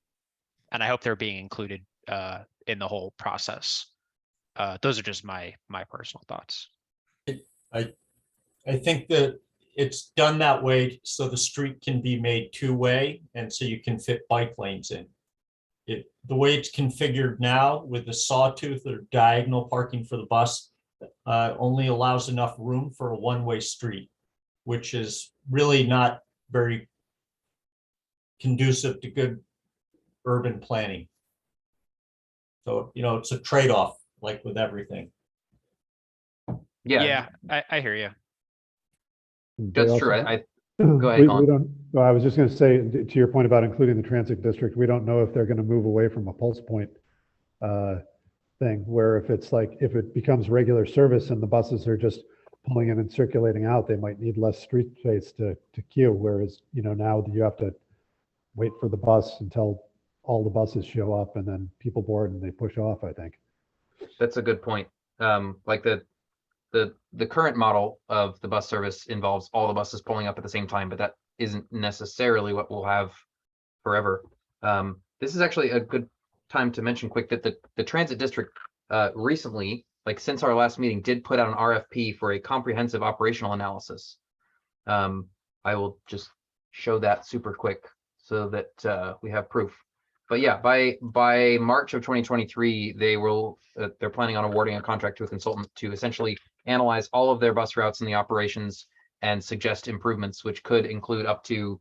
I hope they're being included in the whole process. Those are just my personal thoughts. I think that it's done that way so the street can be made 2-way and so you can fit bike lanes in. The way it's configured now with the sawtooth or diagonal parking for the bus only allows enough room for a 1-way street, which is really not very conducive to good urban planning. So, it's a trade-off, like with everything. Yeah, I hear you. that's true. Go ahead, We Colin. don't, well, I was just going to say, to your point about including the transit district, we don't know if they're going to move away from a pulse point thing, where if it becomes regular service and the buses are just pulling in and circulating out, they might need less street space to queue, whereas, now you have to wait for the bus until all the buses show up and then people board and they push off, I think. That's a good point. Like the current model of the bus service involves all the buses pulling up at the same time, but that isn't necessarily what we'll have forever. This is actually a good time to mention quick that the transit district recently, like since our last meeting, did put out an RFP for a comprehensive operational analysis. I will just show that super quick so that we have proof. But yeah, by March of 2023, they're planning on awarding a contract to a consultant to essentially analyze all of their bus routes and the operations and suggest improvements, which could include up to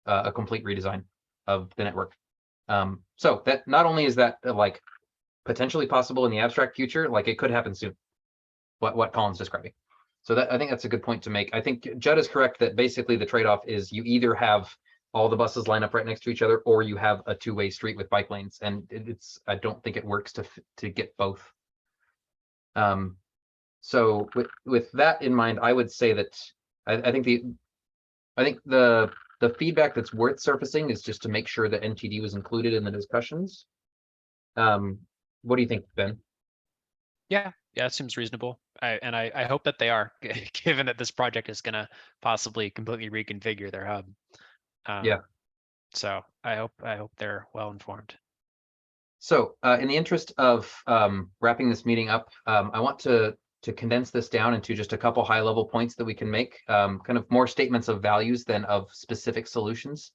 a complete redesign of the network. So that not only is that like potentially possible in the abstract future, like it could happen soon. What Colin's describing. So I think that's a good point to make. I think Judd is correct that basically the trade-off is you either have all the buses line up right next to each other, or you have a 2-way street with bike lanes, and I don't think it works to get both. So with that in mind, I would say that I think the feedback that's worth surfacing is just to make sure that NTD was included in the discussions. What do you think, Ben? Yeah, it seems reasonable. I hope that they are, given that this project is gonna possibly completely reconfigure their hub. Yeah. So I hope they're well informed. So in the interest of wrapping this meeting up, I want to condense this down into just a couple high level points that we can make, kind of more statements of values than of specific solutions.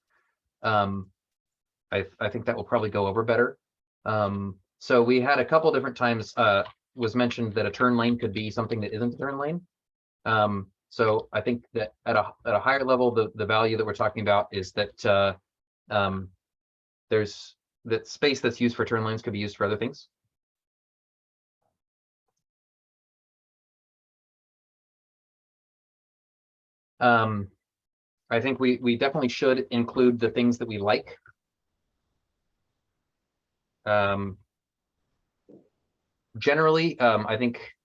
I think that will probably go over better. So we had a couple different times was mentioned that a turn lane could be something that isn't a turn lane. So I think that at a higher level, the value that we're talking about is that there's that space that's used for turn lanes could be used for other things. I think we definitely should include the things that we like. Generally, I think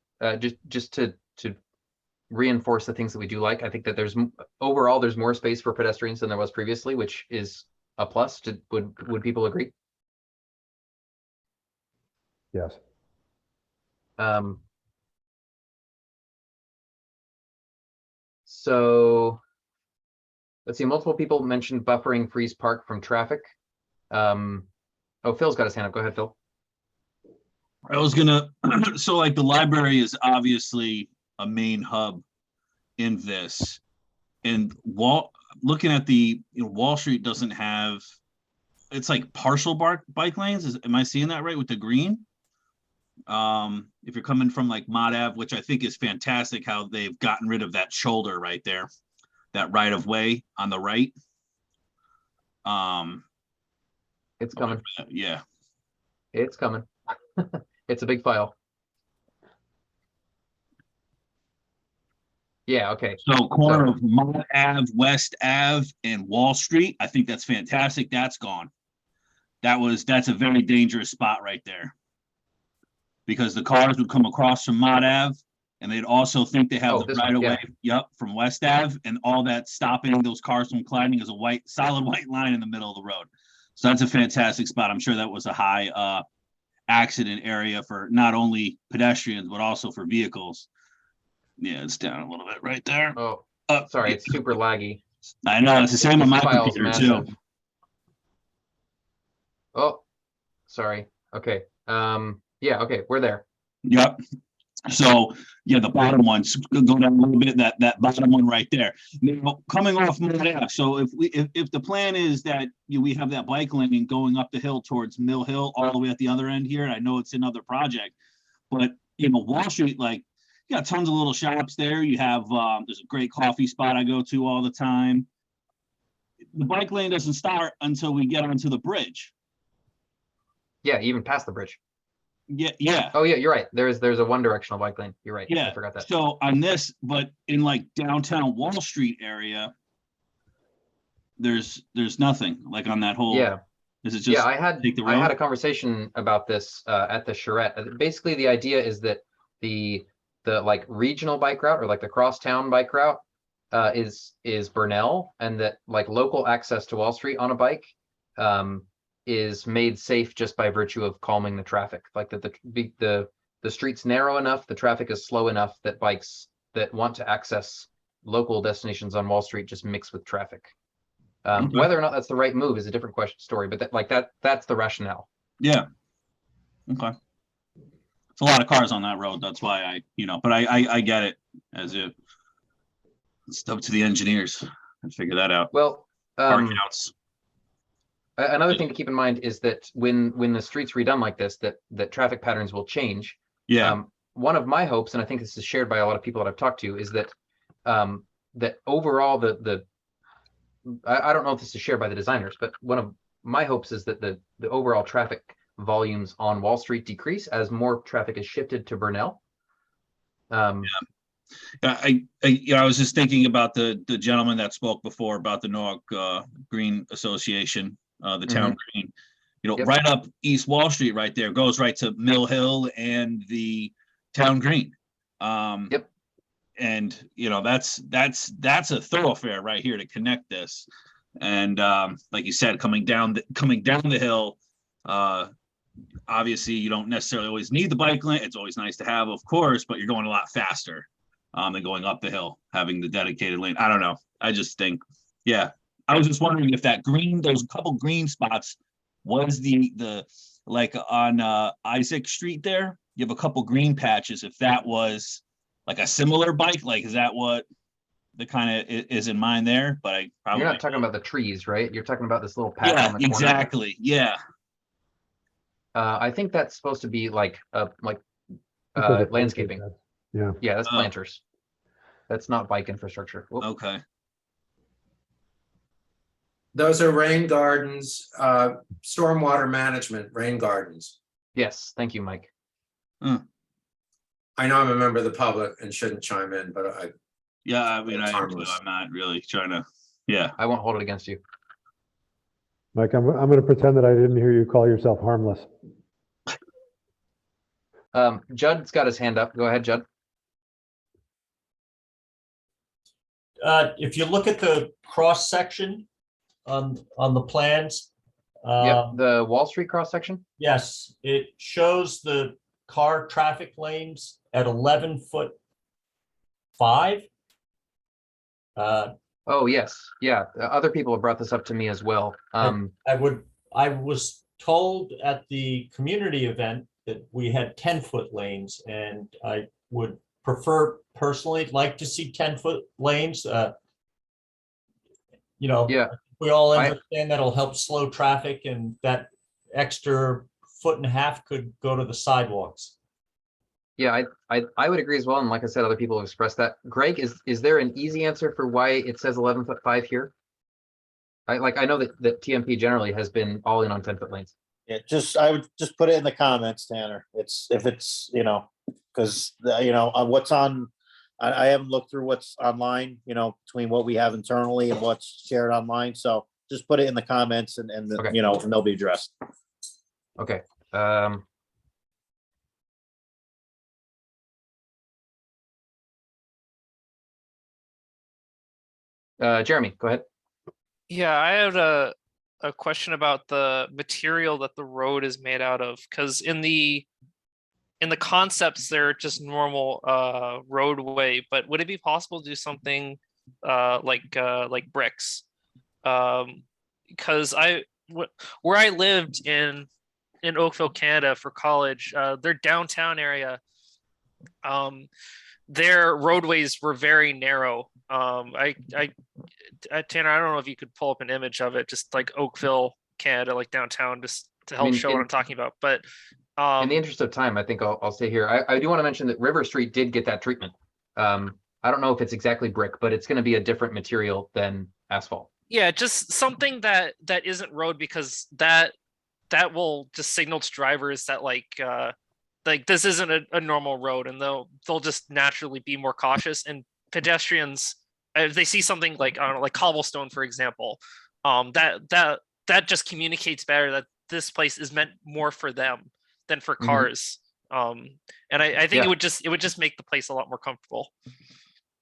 just to reinforce the things that we do like, I think that overall there's more space for pedestrians than there was previously, which is a plus. Would people agree? Yes. So let's see, multiple people mentioned buffering Freeze Park from traffic. Oh, Phil's got his hand up. Go ahead, Phil. I was gonna, so like the library is obviously a main hub in this. And looking at Wall Street doesn't have, it's like partial bike lanes. Am I seeing that right with the green? If you're coming from like Mott Ave, which I think is fantastic how they've gotten rid of that shoulder right there, that right of way on the right. It's coming. Yeah. It's coming. It's a big file. Yeah, okay. So corner of Mott Ave, West Ave, and Wall Street. I think that's fantastic. That's gone. That's a very dangerous spot right there. Because the cars would come across from Mott Ave, and they'd also think they have the right of way, from West Ave, and all that stopping those cars from colliding is a solid white line in the middle of the road. So that's a fantastic spot. I'm sure that was a high accident area for not only pedestrians, but also for vehicles. Yeah, it's down a little bit right there. Oh, sorry, it's super laggy. I know, it's the same on my computer too. Oh, sorry. Okay. Yeah, okay, we're there. Yep. So yeah, the bottom ones go down a little bit. That bottom one right there. Now coming off Mott Ave. So if the plan is that we have that bike lane going up the hill towards Mill Hill all the way at the other end here, and I know it's another project, but Wall Street, like you got tons of little shops there. You have there's a great coffee spot I go to all the time. The bike lane doesn't start until we get onto the bridge. Yeah, even past the bridge. Yeah. Oh yeah, you're right. There's a one directional bike lane. You're right. Yeah. I forgot that. So on this, but in like downtown Wall Street area, there's nothing like on that whole. Yeah. Is it just? Yeah, I had a conversation about this at the Charrette. Basically, the idea is that the like regional bike route or like the crosstown bike route is Burnell, and that like local access to Wall Street on a bike is made safe just by virtue of calming the traffic. Like that the street's narrow enough, the traffic is slow enough that bikes that want to access local destinations on Wall Street just mix with traffic. Whether or not that's the right move is a different story, but that's the rationale. Yeah. Okay. It's a lot of cars on that road. That's why but I get it as it's up to the engineers to figure that out. Well, counts. Another thing to keep in mind is that when the street's redone like this, that traffic patterns will change. Yeah. One of my hopes, and I think this is shared by a lot of people that I've talked to, is that that overall I don't know if this is shared by the designers, but one of my hopes is that the overall traffic volumes on Wall Street decrease as more traffic is shifted to Burnell. I was just thinking about the gentleman that spoke before about the Norwalk Green Association, the town green. Right up East Wall Street, right there goes right to Mill Hill and the town green. And that's a thoroughfare right here to connect this. And like you said, coming down the hill, obviously you don't necessarily always need the bike lane. It's always nice to have, of course, but you're going a lot faster than going up the hill, having the dedicated lane. I don't know. I just think, yeah. I was just wondering if that green, those couple green spots was the like on Isaac Street there, you have a couple green patches. If that was like a similar bike, like is that what the kind of is in mind there? But I probably You're not talking about the trees, right? You're talking about this little patch yeah, on the corner. exactly. Yeah. I think that's supposed to be like landscaping. Yeah. Yeah, that's planters. That's not bike infrastructure. Whoop. Okay. Those are rain gardens, stormwater management, rain gardens. Yes, thank you, Mike. I know I'm a member of the public and shouldn't chime in, but Yeah, I mean, It's harmless. I'm not really trying to, yeah. I won't hold it against you. Mike, I'm going to pretend that I didn't hear you call yourself harmless. Judd's got his hand up. Go ahead, Judd. If you look at the cross section on the plans. Yep, the Wall Street cross section. Yes, it shows the car traffic lanes at 11'5". Oh yes, yeah. Other people have brought this up to me as well. I was told at the community event that we had 10-foot lanes, and I would prefer personally like to see 10-foot lanes. Yeah. We all understand that'll help slow traffic, and that extra 1.5 feet could go to the sidewalks. Yeah, I would agree as well. And like I said, other people have expressed that. Greg, is there an easy answer for why it says 11'5" here? I know that TMP generally has been all in on 10-foot lanes. Yeah, I would just put it in the comments, Tanner. If it's, because, what's on, I haven't looked through what's online, between what we have internally and what's shared online. So just put it in the comments and Okay. and they'll be addressed. Okay. Jeremy, go ahead. Yeah, I had a question about the material that the road is made out of, because in the concepts they're just normal roadway, but would it be possible to do something like bricks? Because where I lived in Oakville, Canada for college, their downtown area, their roadways were very narrow. Tanner, I don't know if you could pull up an image of it, just like Oakville, Canada, like downtown, just to help show what I'm talking about. But in the interest of time, I think I'll stay here. I do want to mention that River Street did get that treatment. I don't know if it's exactly brick, but it's going to be a different material than asphalt. Yeah, just something that isn't road, because that will just signal to drivers that like this isn't a normal road, and they'll just naturally be more cautious. And pedestrians, if they see something like, I don't know, like cobblestone, for example, that just communicates better that this place is meant more for them than for cars. And I think it would just make the place a lot more comfortable.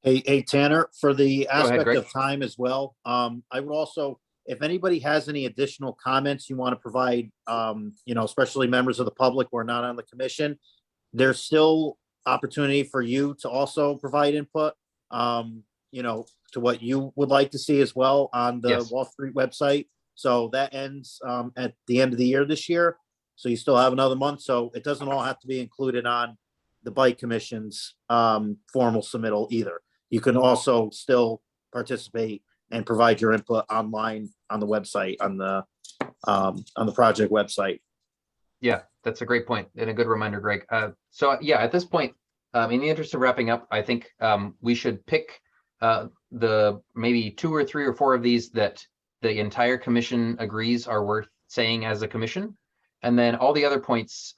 Hey, Tanner, for the aspect Greg. of time as well, I would also, if anybody has any additional comments you want to provide, especially members of the public who are not on the commission, there's still opportunity for you to also provide input, to what you would like to see as well on the Wall Street website. So that ends at the end of the year this year. So you still have another month. So it doesn't all have to be included on the Bike Commission's formal submittal either. You can also still participate and provide your input online on the website, on the project website. Yeah, that's a great point and a good reminder, Greg. So yeah, at this point, in the interest of wrapping up, I think we should pick the maybe 2 or 3 or 4 of these that the entire commission agrees are worth saying as a commission. And then all the other points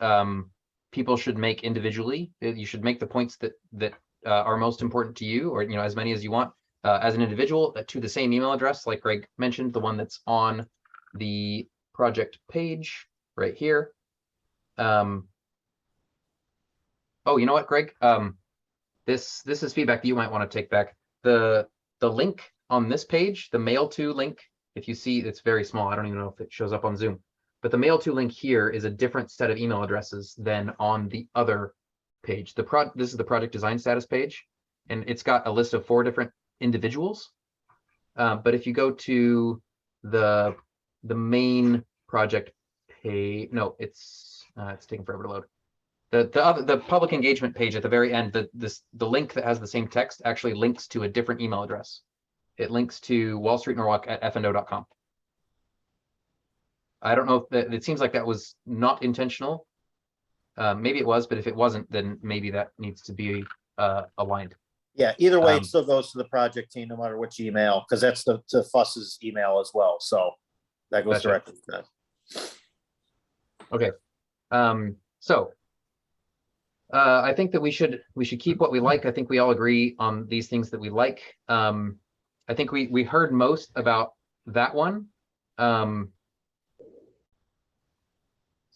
people should make individually. You should make the points that are most important to you, or as many as you want as an individual, to the same email address, like Greg mentioned, the one that's on the project page right here. Oh, you know what, Greg? This is feedback that you might want to take back. The link on this page, the mail to link, if you see, it's very small. I don't even know if it shows up on Zoom. But the mail to link here is a different set of email addresses than on the other page. This is the project design status page, and it's got a list of 4 different individuals. But if you go to the main project page, no, it's taking forever to load. The public engagement page at the very end, the link that has the same text actually links to a different email address. It links to wallstreetnorwalk@fno.com. I don't know if that, it seems like that was not intentional. Maybe it was, but if it wasn't, then maybe that needs to be aligned. Yeah, either way, it still goes to the project team, no matter which email, because that's to Fuss's email as well. So that goes Gotcha. directly to that. Okay. So I think that we should keep what we like. I think we all agree on these things that we like. I think we heard most about that one.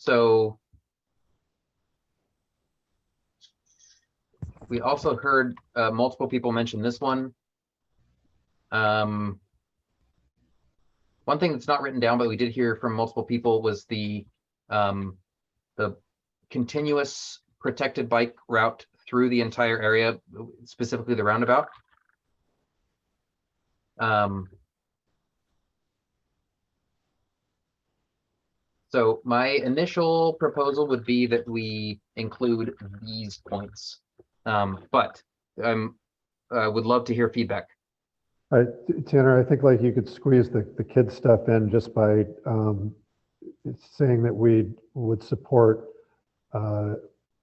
So we also heard multiple people mention this one. One thing that's not written down, but we did hear from multiple people, was the continuous protected bike route through the entire area, specifically the roundabout. So my initial proposal would be that we include these points, but I would love to hear feedback. Tanner, I think like you could squeeze the kid stuff in just by saying that we would support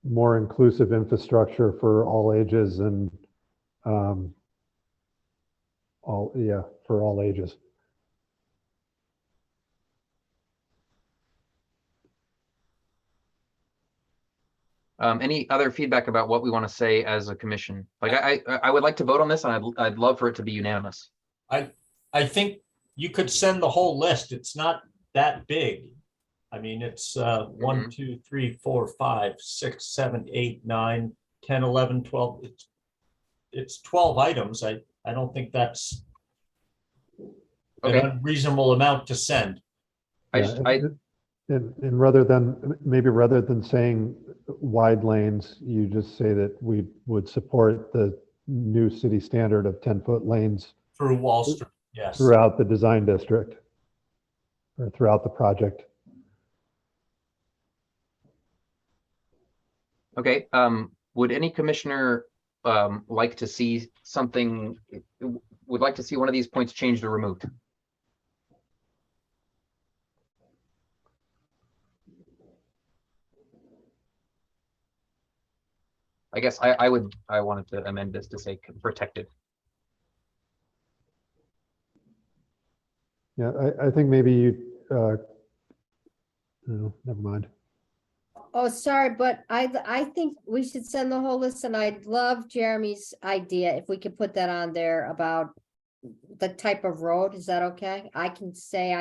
more inclusive infrastructure for all ages and for all ages. Any other feedback about what we want to say as a commission? Like I would like to vote on this, and I'd love for it to be unanimous. I think you could send the whole list. It's not that big. I mean, it's 1, 2, 3, 4, 5, 6, 7, 8, 9, 10, 11, 12. It's 12 items. I don't think that's an unreasonable amount to send. And rather than saying wide lanes, you just say that we would support the new city standard of 10-foot lanes Through Wall Street, yes. Throughout the design district or throughout the project. Okay, would any commissioner like to see something, would like to see one of these points changed or removed? I guess I wanted to amend this to say protected. Yeah, I think maybe you, no, never mind. Oh, sorry, but I think we should send the whole list, and I'd love Jeremy's idea if we could put that on there about the type of road. Is that okay? I can say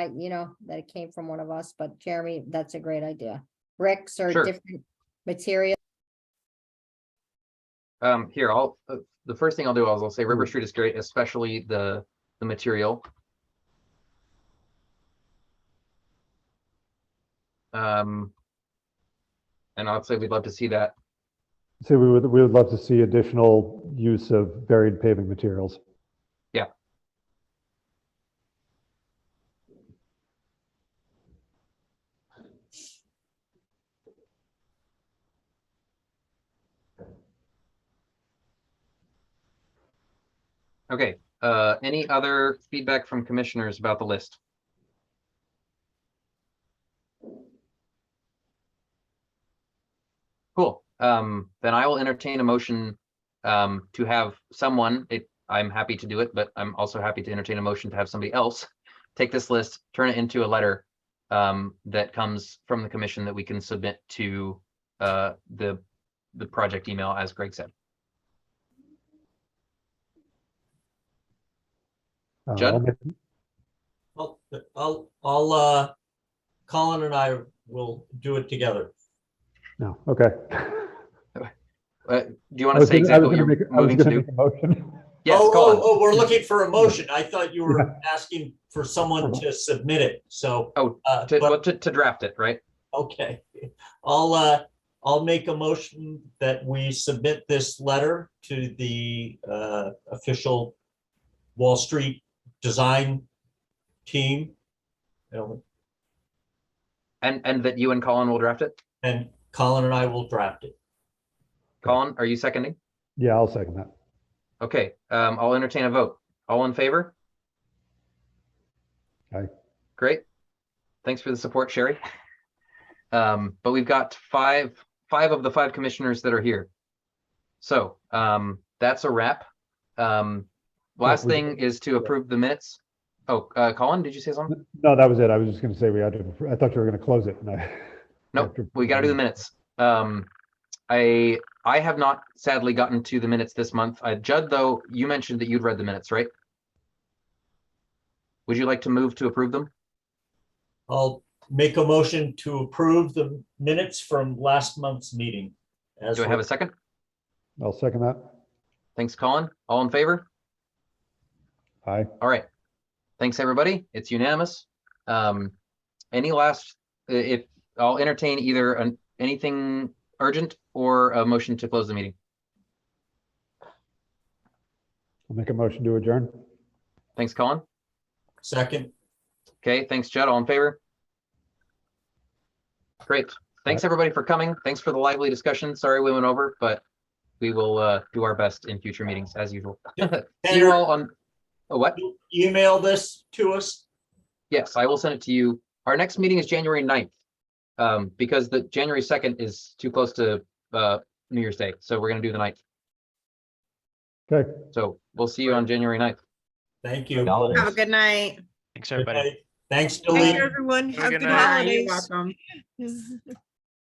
that it came from one of us, but Jeremy, that's a great idea. Bricks or different material. Here, the first thing I'll do is I'll say River Street is great, especially the material. And I'll say we'd love to see that. So we would love to see additional use of varied paving materials. Yeah. Okay, any other feedback from commissioners about the list? Cool. Then I will entertain a motion to have someone, I'm happy to do it, but I'm also happy to entertain a motion to have somebody else take this list, turn it into a letter that comes from the commission that we can submit to the project email, as Greg said. Judd? I'll Colin and I will do it together. No, okay. Do you want to say exactly what you're moving to do? Make a motion. Yes, Oh, Colin. we're looking for a motion. I thought you were asking for someone to submit it, so. Oh, to draft it, right? Okay, I'll make a motion that we submit this letter to the official Wall Street design team. And that you and Colin will draft it? And Colin and I will draft it. Colin, are you seconding? Yeah, I'll second that. Okay, I'll entertain a vote. All in favor? Aye. Great. Thanks for the support, Sherry. But we've got five of the 5 commissioners that are here. So that's a wrap. Last thing is to approve the minutes. Oh, Colin, did you say something? No, that was it. I was just going to say we had to, I thought you were going to close it. And Nope, we got to do the minutes. I have not sadly gotten to the minutes this month. Judd, though, you mentioned that you'd read the minutes, right? Would you like to move to approve them? I'll make a motion to approve the minutes from last month's meeting. Do I have a second? I'll second that. Thanks, Colin. All in favor? Aye. All right. Thanks, everybody. It's unanimous. Any last, if I'll entertain either anything urgent or a motion to close the meeting. I'll make a motion to adjourn. Thanks, Colin. Second. Okay, thanks, Judd. All in favor? Great. Thanks, everybody, for coming. Thanks for the lively discussion. Sorry we went over, but we will do our best in future meetings as usual. See you all on what? Email this to us. Yes, I will send it to you. Our next meeting is January 9th. Because the January 2nd is too close to New Year's Day. So we're going to do the 9th. Okay. So we'll see you on January 9th. Thank you. Have a good night. Thanks, everybody. Thanks, Thank Delete. you, everyone. Have good good night. holidays. You're welcome.